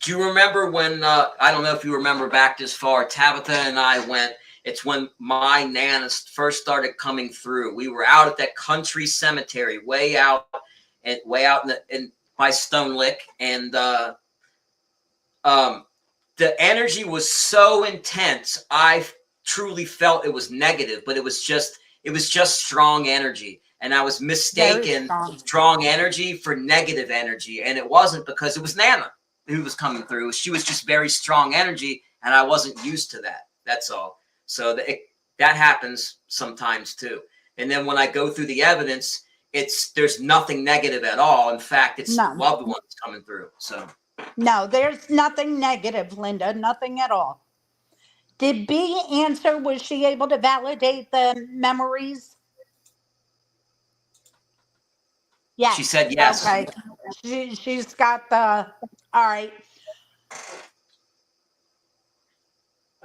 Do you remember when I don't know if you remember back this far, Tabitha and I went It's when my Nana first started coming through. We were out at that country cemetery, way out in by Stone Lick, and the energy was so intense. I truly felt it was negative, but it was just strong energy. And I was mistaken strong energy for negative energy. And it wasn't, because it was Nana who was coming through. She was just very strong energy, and I wasn't used to that. That's all. So that happens sometimes too. And then when I go through the evidence, there's nothing negative at all. In fact, it's loved ones coming through. So no, there's nothing negative, Linda, nothing at all. Did B answer? Was she able to validate the memories? Yes. She said yes. Okay. She's got the, all right.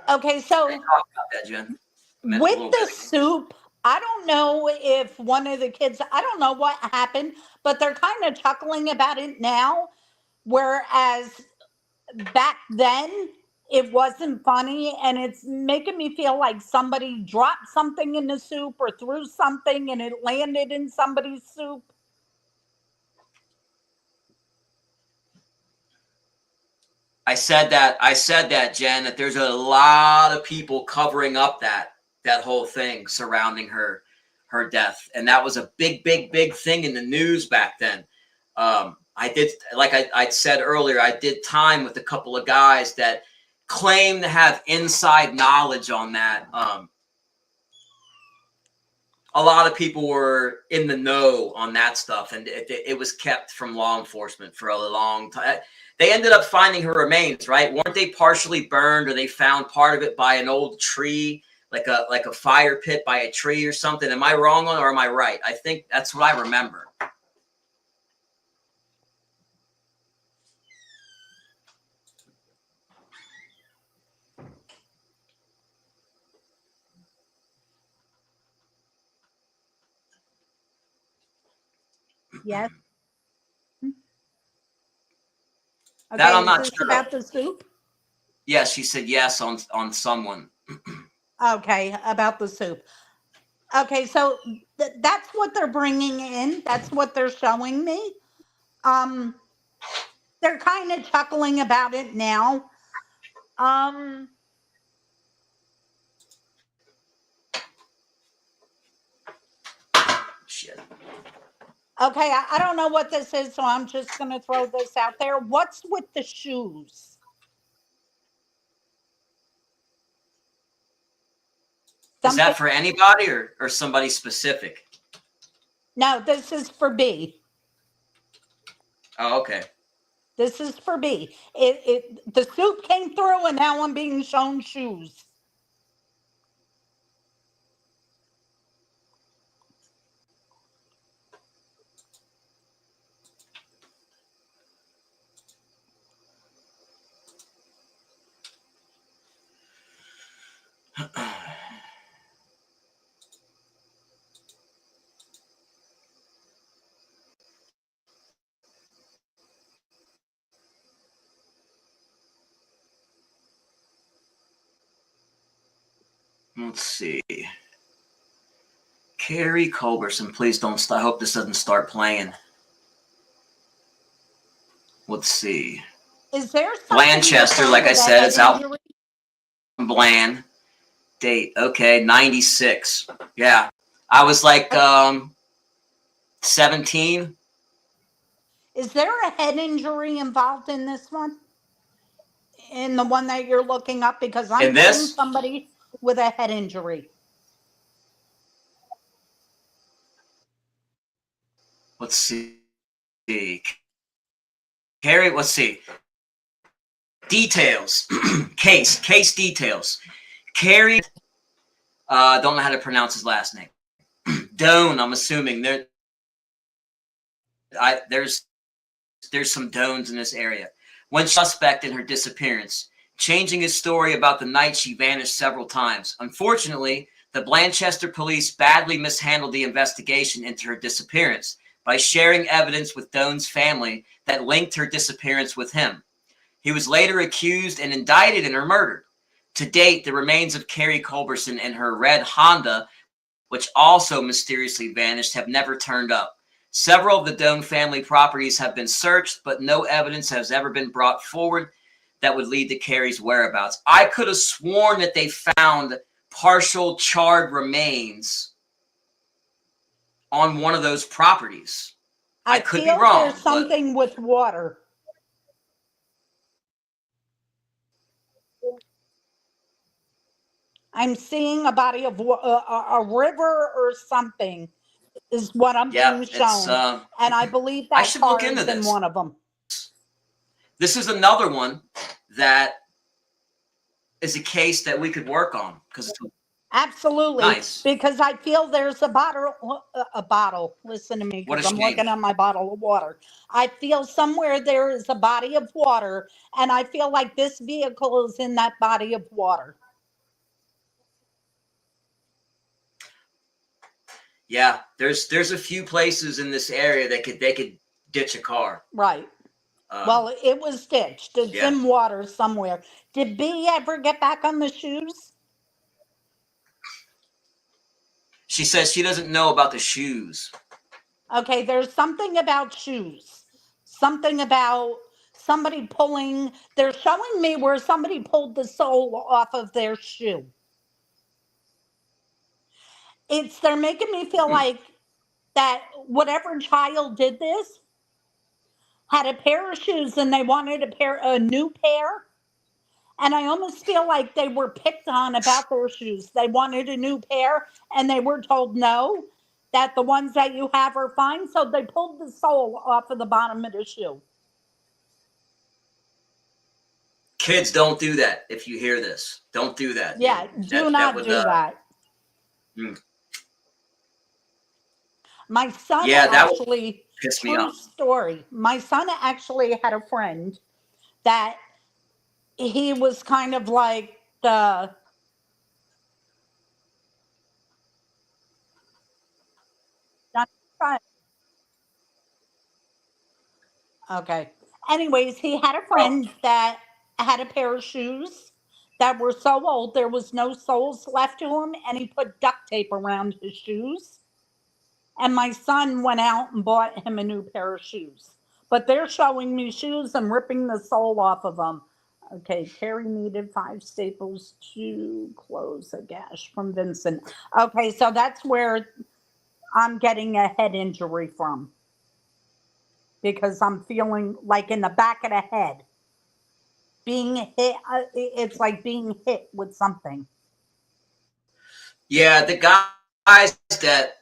Okay, so talk about that, Jen. With the soup, I don't know if one of the kids, I don't know what happened, but they're kind of chuckling about it now. Whereas back then, it wasn't funny, and it's making me feel like somebody dropped something in the soup or threw something and it landed in somebody's soup. I said that, Jen, that there's a lot of people covering up that whole thing surrounding her death. And that was a big thing in the news back then. I did, like I said earlier, I did time with a couple of guys that claim to have inside knowledge on that. A lot of people were in the know on that stuff, and it was kept from law enforcement for a long time. They ended up finding her remains, right? Weren't they partially burned, or they found part of it by an old tree, like a fire pit by a tree or something? Am I wrong on, or am I right? I think that's what I remember. Yes. Okay, that I'm not sure about the soup. Yes, she said yes on someone. Okay, about the soup. Okay, so that's what they're bringing in. That's what they're showing me. They're kind of chuckling about it now. Shit. Okay, I don't know what this is, so I'm just going to throw this out there. What's with the shoes? Is that for anybody or somebody specific? No, this is for B. Oh, okay. This is for B. The soup came through, and now I'm being shown shoes. Let's see. Carrie Culberson, please don't stop. I hope this doesn't start playing. Let's see. Is there Blanchester, like I said, it's out. Bland. Date, okay, 96. Yeah. I was like 17. Is there a head injury involved in this one? In the one that you're looking up? Because I'm seeing somebody with a head injury. Let's see. Carrie, let's see. Details. Case details. Carrie, don't know how to pronounce his last name. Doan, I'm assuming. There's some Doans in this area. One suspect in her disappearance, changing his story about the night she vanished several times. Unfortunately, the Blanchester police badly mishandled the investigation into her disappearance by sharing evidence with Doan's family that linked her disappearance with him. He was later accused and indicted in her murder. To date, the remains of Carrie Culberson and her red Honda, which also mysteriously vanished, have never turned up. Several of the Doan family properties have been searched, but no evidence has ever been brought forward that would lead to Carrie's whereabouts. I could have sworn that they found partial charred remains on one of those properties. I could be feel wrong. There's something with water. I'm seeing a body of a river or something is what I'm being shown, and I believe that I should look into is this. in one of them. This is another one that is a case that we could work on because it's absolutely nice. Because I feel there's a bottle. Listen to me, because I'm looking at my bottle of water. I feel somewhere there is a body of water, and I feel like this vehicle is in that body of water. Yeah, there's a few places in this area that they could ditch a car. Right. Well, it was ditched. It's in water somewhere. Did B ever get back on the shoes? She says she doesn't know about the shoes. Okay, there's something about shoes. Something about somebody pulling. They're showing me where somebody pulled the sole off of their shoe. They're making me feel like that whatever child did this had a pair of shoes and they wanted a new pair. And I almost feel like they were picked on about their shoes. They wanted a new pair and they were told no, that the ones that you have are fine. So they pulled the sole off of the bottom of the shoe. Kids, don't do that. If you hear this, don't do that. Yeah, do not do that. My son actually, piss me true off. story. My son actually had a friend that he was kind of like the okay. Anyways, he had a friend that had a pair of shoes that were so old there was no soles left to them, and he put duct tape around his shoes. And my son went out and bought him a new pair of shoes. But they're showing me shoes and ripping the sole off of them. Okay, Carrie needed 5 staples to close a gash from Vincent. Okay, so that's where I'm getting a head injury from. Because I'm feeling like in the back of the head. Being hit, it's like being hit with something. Yeah, the guys that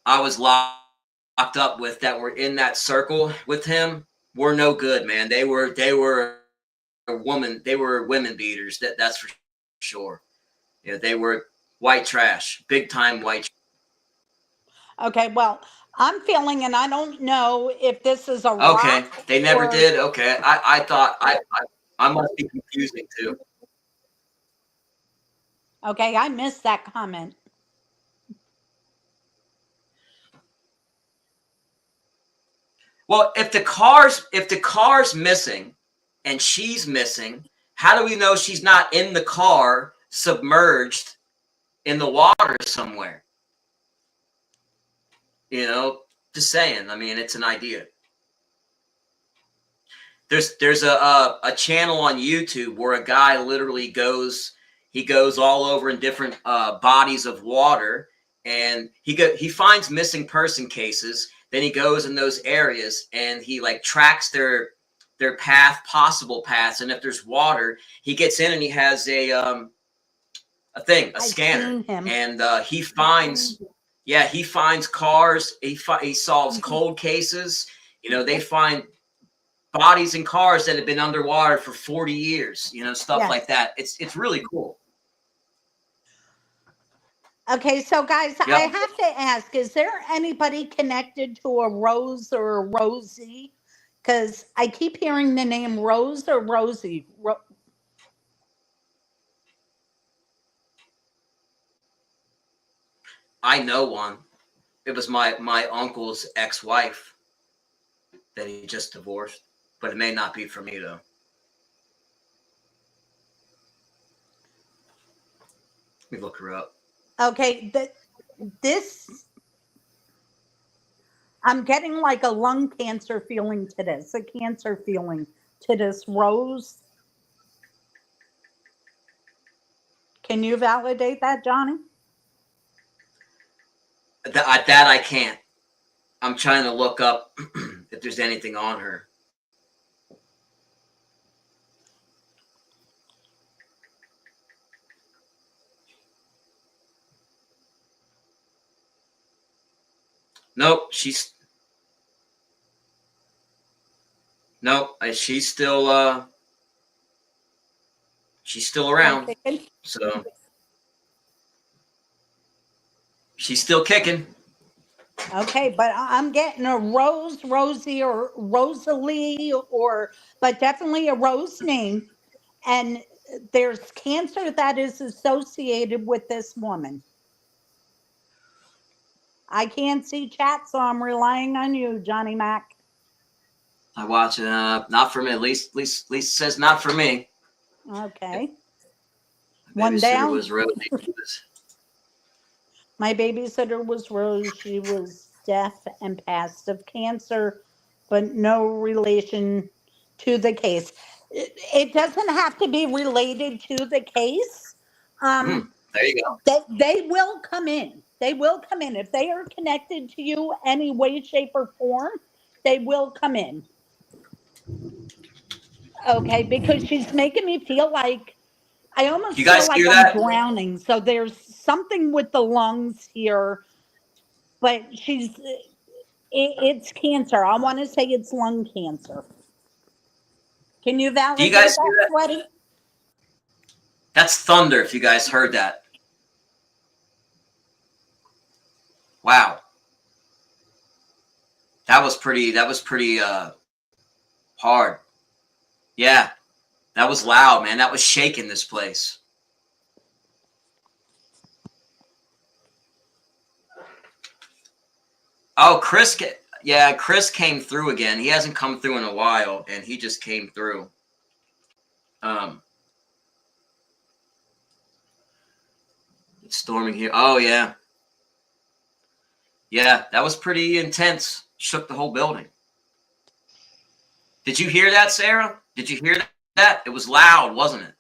I was locked up with that were in that circle with him were no good, man. They were women beaters. That's for sure. Yeah, they were white trash, big time white. Okay, well, I'm feeling, and I don't know if this is a okay. rock. They never did. Okay, I thought I must be confusing too. Okay, I missed that comment. Well, if the car's missing and she's missing, how do we know she's not in the car submerged in the water somewhere? You know, just saying. I mean, it's an idea. There's a channel on YouTube where a guy literally goes all over in different bodies of water, and he finds missing person cases. Then he goes in those areas and he like tracks their possible paths, and if there's water, he gets in and he has a scanner, and he finds cars. He solves cold cases. You know, they find bodies in cars that have been underwater for 40 years. You know, stuff like that. It's really cool. Okay, so guys, I have to ask: is there anybody connected to a Rose or a Rosie? Because I keep hearing the name Rose or Rosie. I know one. It was my uncle's ex-wife that he just divorced, but it may not be for me though. Let me look her up. Okay, this I'm getting like a lung cancer feeling to this, a cancer feeling to this Rose. Can you validate that, Johnny? That I can't. I'm trying to look up if there's anything on her. Nope, she's nope. She's still around. Okay. So she's still kicking. Okay, but I'm getting a Rose, Rosie, or Rosalie, but definitely a Rose name. And there's cancer that is associated with this woman. I can't see chat, so I'm relying on you, Johnny Mac. I watch it. Not for me. At least says not for me. Okay. My One babysitter down. was Rosie. My babysitter was Rose. She was deaf and passed of cancer, but no relation to the case. It doesn't have to be related to the case. There you go. They will come in. They will come in. If they are connected to you any way, shape, or form, they will come in. Okay, because she's making me feel like I almost You feel guys like hear I'm that? drowning. So there's something with the lungs here, but it's cancer. I want to say it's lung cancer. Can you Do you validate guys that, hear that? Sweaty? That's thunder. If you guys heard that. Wow. That was pretty hard. Yeah. That was loud, man. That was shaking this place. Oh, Chris came through again. He hasn't come through in a while, and he just came through. It's storming here. Oh, yeah. Yeah, that was pretty intense. Shook the whole building. Did you hear that, Sarah? Did you hear that? It was loud, wasn't it?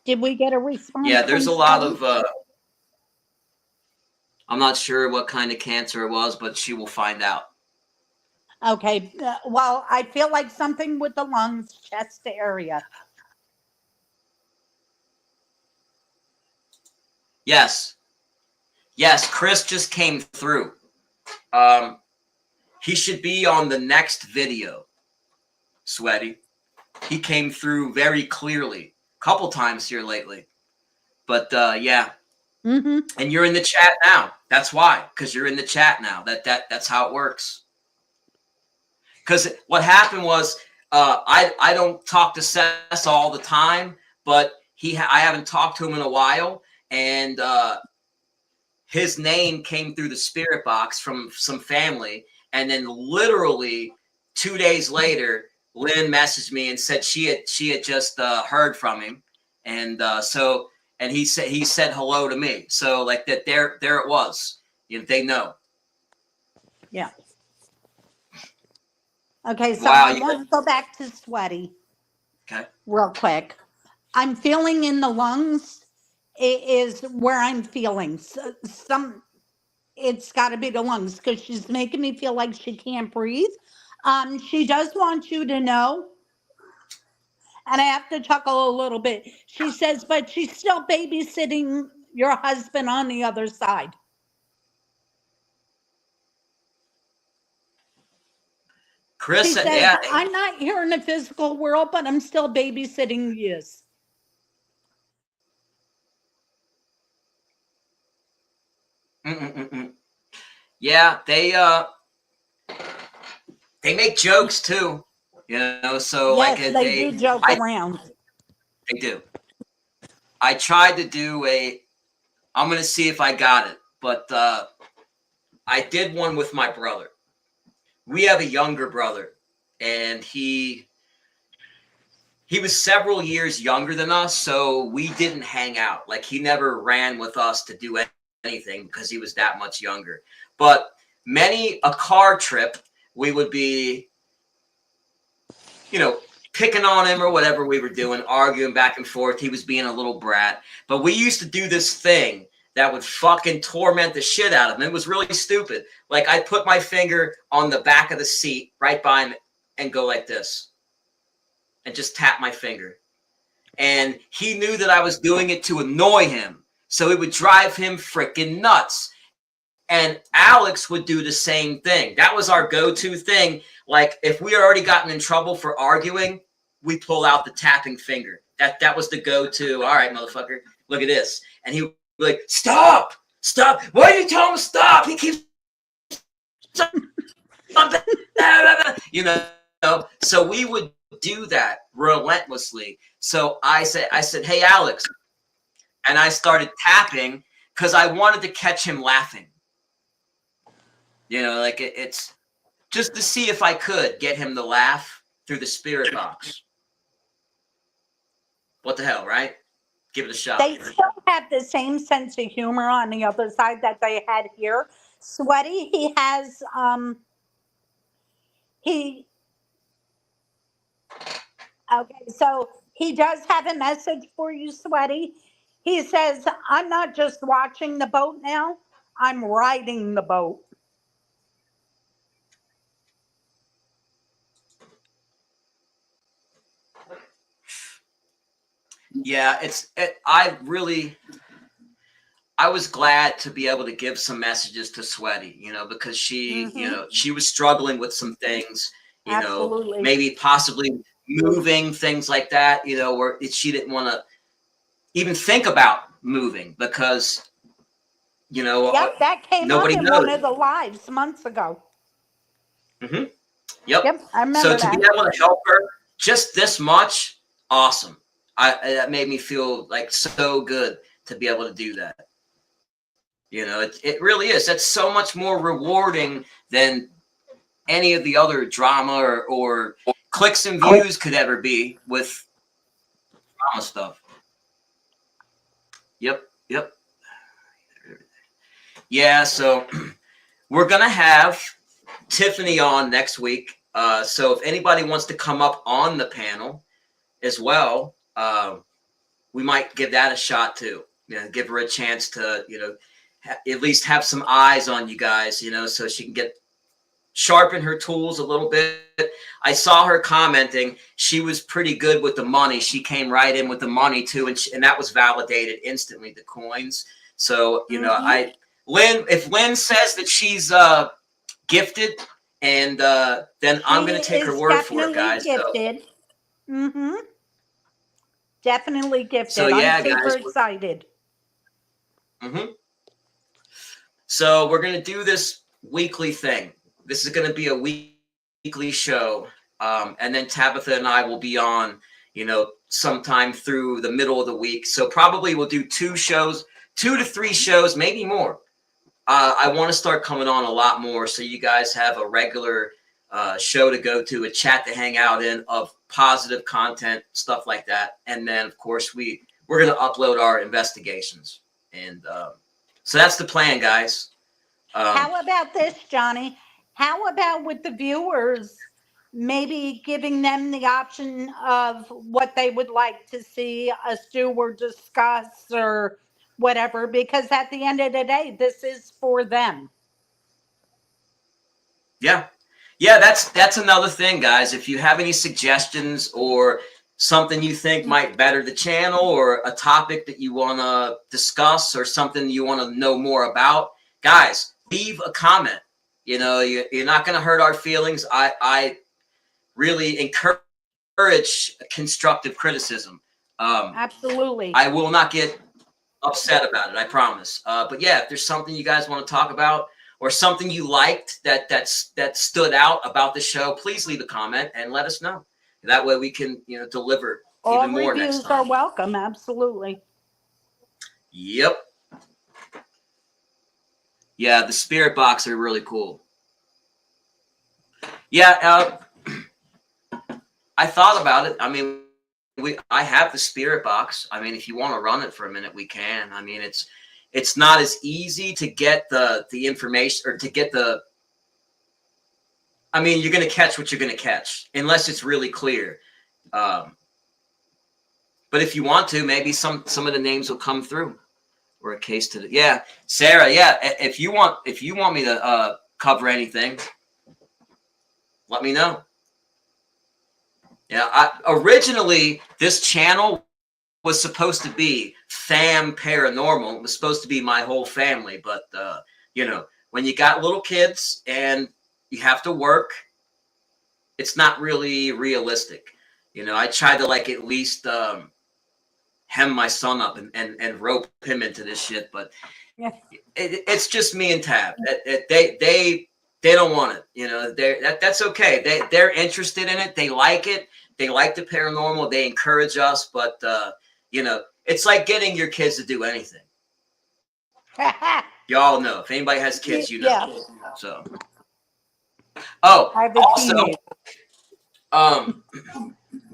Did we get a response? Yeah, there's from a lot Sweaty? of I'm not sure what kind of cancer it was, but she will find out. Okay. Well, I feel like something with the lungs, chest area. Yes. Chris just came through. He should be on the next video, Sweaty. He came through very clearly a couple times here lately. But yeah. Mm-hmm. And you're in the chat now. That's why, because you're in the chat now. That's how it works. Because what happened was I don't talk to Seth all the time, but I haven't talked to him in a while, and his name came through the spirit box from some family, and then literally 2 days later, Lynn messaged me and said she had just heard from him, and and he said hello to me. So like that, there it was. They know. Yeah. Okay, so Wow. I want to go back to Sweaty. Okay. Real quick. I'm feeling in the lungs is where I'm feeling. It's got to be the lungs because she's making me feel like she can't breathe. She does want you to know, and I have to chuckle a little bit. She says, but she's still babysitting your husband on the other side. Chris She said, says, yeah. I'm not here in the physical world, but I'm still babysitting you. Yeah, they make jokes too, so Yes, like they do joke around. they do. I tried to do I'm gonna see if I got it, but I did one with my brother. we have a younger brother, and he was several years younger than us, so we didn't hang out. Like, he never ran with us to do anything because he was that much younger. But many a car trip, we would be, picking on him or whatever we were doing, arguing back and forth. He was being a little brat. But we used to do this thing that would fucking torment the shit out of him. It was really stupid. Like, I'd put my finger on the back of the seat right by him and go like this and just tap my finger. And he knew that I was doing it to annoy him. So it would drive him freaking nuts. And Alex would do the same thing. That was our go-to thing. Like, if we already gotten in trouble for arguing, we pull out the tapping finger. That was the go-to. All right, motherfucker, look at this. And he would be like, stop. Why did you tell him to stop? He keeps So we would do that relentlessly. So I said, hey, Alex. And I started tapping because I wanted to catch him laughing. Like it's just to see if I could get him to laugh through the spirit box. What the hell, right? Give it a shot. They still have the same sense of humor on the other side that they had here. Sweaty, he has okay, so he does have a message for you, Sweaty. He says, I'm not just watching the boat now, I'm riding the boat. Yeah, I was glad to be able to give some messages to Sweaty, because she, she was struggling with some things, Absolutely. Maybe possibly moving, things like that, where she didn't want to even think about moving because, yep, that came nobody up in knows. one of the lives months ago. Mm-hmm. Yep. I remember so to that. be able to help her just this much, awesome. That made me feel like so good to be able to do that. It really is. That's so much more rewarding than any of the other drama or clicks and views could ever be with drama stuff. Yep. Yeah, so we're going to have Tiffany on next week. So if anybody wants to come up on the panel as well, we might give that a shot too. Give her a chance to, at least have some eyes on you guys, so she can sharpen her tools a little bit. I saw her commenting. She was pretty good with the money. She came right in with the money too, and that was validated instantly, the coins. So, Lynn, if Lynn says that she's gifted, and then I'm going to take her word for it, guys. Gifted. So. Definitely gifted. So yeah, I'm super guys, excited. So we're going to do this weekly thing. This is going to be a weekly show. And then Tabitha and I will be on, sometime through the middle of the week. So probably we'll do 2 to 3 shows, maybe more. I want to start coming on a lot more so you guys have a regular show to go to, a chat to hang out in of positive content, stuff like that. And then, of course, we're going to upload our investigations. And so that's the plan, guys. How about this, Johnny? How about with the viewers, maybe giving them the option of what they would like to see us do or discuss or whatever? Because at the end of the day, this is for them. Yeah. Yeah, that's another thing, guys. If you have any suggestions or something you think might better the channel or a topic that you want to discuss or something you want to know more about, guys, leave a comment. You're not going to hurt our feelings. I really encourage constructive criticism. Absolutely. I will not get upset about it, I promise. But yeah, if there's something you guys want to talk about or something you liked that stood out about the show, please leave a comment and let us know. That way we can, deliver even more next time. All reviews are welcome. Absolutely. Yep. Yeah, the spirit box are really cool. Yeah, I thought about it. I mean, I have the spirit box. I mean, if you want to run it for a minute, we can. I mean, it's not as easy to get the information or to get the. I mean, you're going to catch what you're going to catch unless it's really clear. But if you want to, maybe some of the names will come through. Or a case to the, yeah, Sarah. Yeah, if you want me to cover anything, let me know. Yeah, originally this channel was supposed to be fam paranormal. It was supposed to be my whole family, but you know, when you got little kids and you have to work, it's not really realistic. You know, I tried to like at least hem my son up and rope him into this shit, but Yeah. it's just me and Tab. They don't want it. You know, that's okay. They're interested in it. They like it. They like the paranormal. They encourage us, but you know, it's like getting your kids to do anything. Y'all know. If anybody has kids, you know. Yeah. So, oh, I have a also, teenager.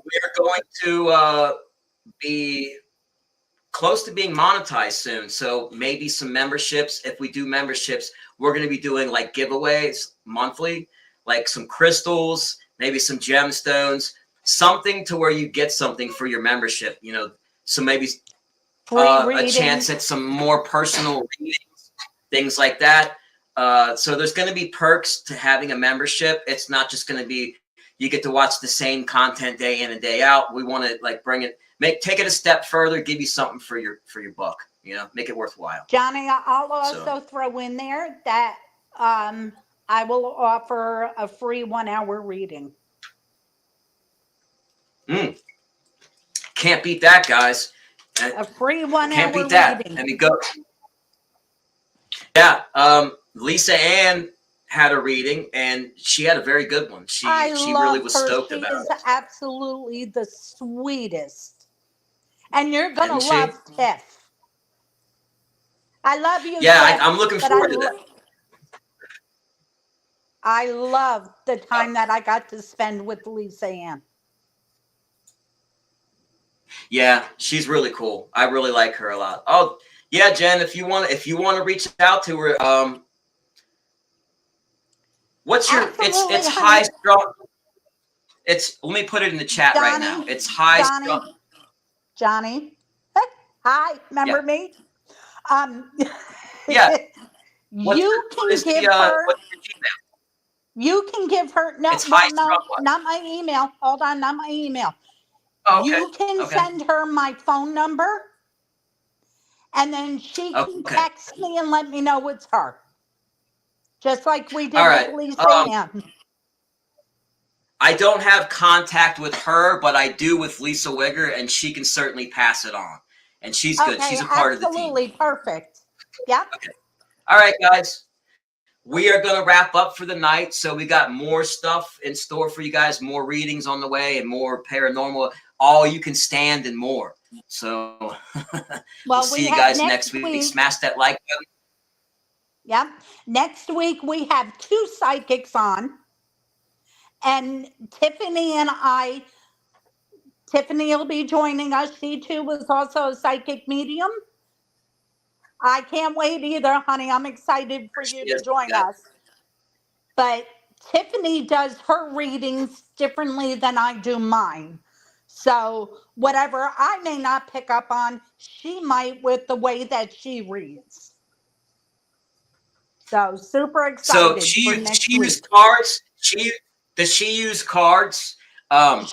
we are going to be close to being monetized soon. So maybe some memberships. If we do memberships, we're going to be doing like giveaways monthly, like some crystals, maybe some gemstones, something to where you get something for your membership. You know, so maybe a chance at some more personal readings, things like that. So there's going to be perks to having a membership. It's not just going to be you get to watch the same content day in and day out. We want to like bring it, take it a step further, give you something for your buck. You know, make it worthwhile. Johnny, I'll also throw in there that I will offer a free 1 hour reading. Can't beat that, guys. A free 1 hour can't beat that. reading. Let me go. Yeah, Lisa Ann had a reading, and she had a very good one. She really was stoked about it. She is absolutely the sweetest, and you're gonna love Tiff. I love you. Yeah, Tiff, I'm looking forward to that. I love the time that I got to spend with Lisa Ann. Yeah, she's really cool. I really like her a lot. Oh, yeah, Jen, if you want to reach out to her, what's your it's high strung. Let me put it in the chat right now. It's high strung. Johnny. Hi, remember me? Yeah. You can give her not my email. Hold on, not my email. Oh, okay. You can send her my phone number, and then she can text me and let me know it's her. Just like we did with Lisa Ann. I don't have contact with her, but I do with Lisa Wigger, and she can certainly pass it on. And she's good. She's a part of the team. Absolutely perfect. Yeah. Okay. All right, guys. We are going to wrap up for the night. So we got more stuff in store for you guys, more readings on the way, and more paranormal, all you can stand and more. So we'll see you guys next week. Smash that like button. Yeah. Next week, we have 2 psychics on. And Tiffany will be joining us. She too was also a psychic medium. I can't wait either, honey. I'm excited for you to join us. But Tiffany does her readings differently than I do mine. So whatever I may not pick up on, she might with the way that she reads. So super excited. So she used cards. Does she use cards?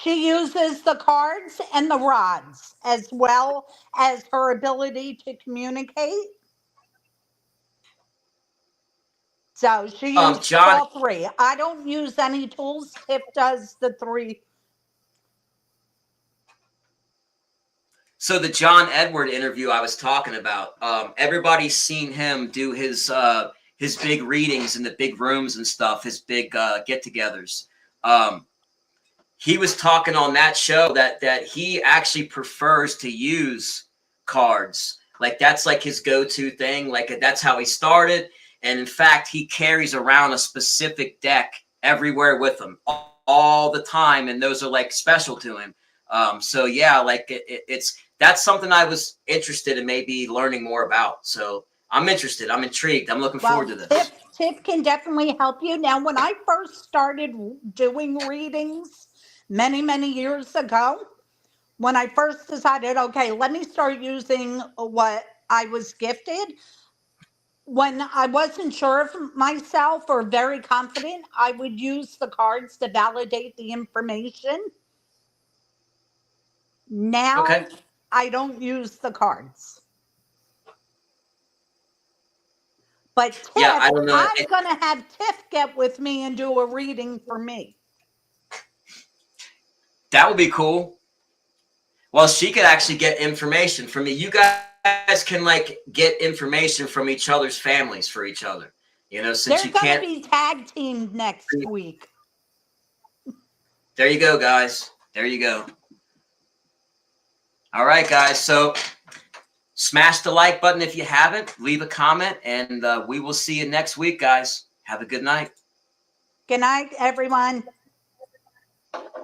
She uses the cards and the rods as well as her ability to communicate. So she uses all 3. I don't use any tools. Tiff does the 3. So the John Edward interview I was talking about, everybody's seen him do his big readings in the big rooms and stuff, his big get-togethers. He was talking on that show that he actually prefers to use cards. Like that's like his go-to thing. Like that's how he started. And in fact, he carries around a specific deck everywhere with him all the time, and those are like special to him. So yeah, like that's something I was interested in maybe learning more about. So I'm interested. I'm intrigued. I'm looking forward to this. Tiff can definitely help you. Now, when I first started doing readings many years ago, when I first decided, okay, let me start using what I was gifted, when I wasn't sure of myself or very confident, I would use the cards to validate the information. Now, Okay. I don't use the cards. But Yeah, Tiff, I don't know. I'm going to have Tiff get with me and do a reading for me. That would be cool. Well, she could actually get information from me. You guys can like get information from each other's families for each other. You know, since They're you going to can't. be tag teamed next week. There you go, guys. There you go. All right, guys. So smash the like button if you haven't. Leave a comment, and we will see you next week, guys. Have a good night. Good night, everyone.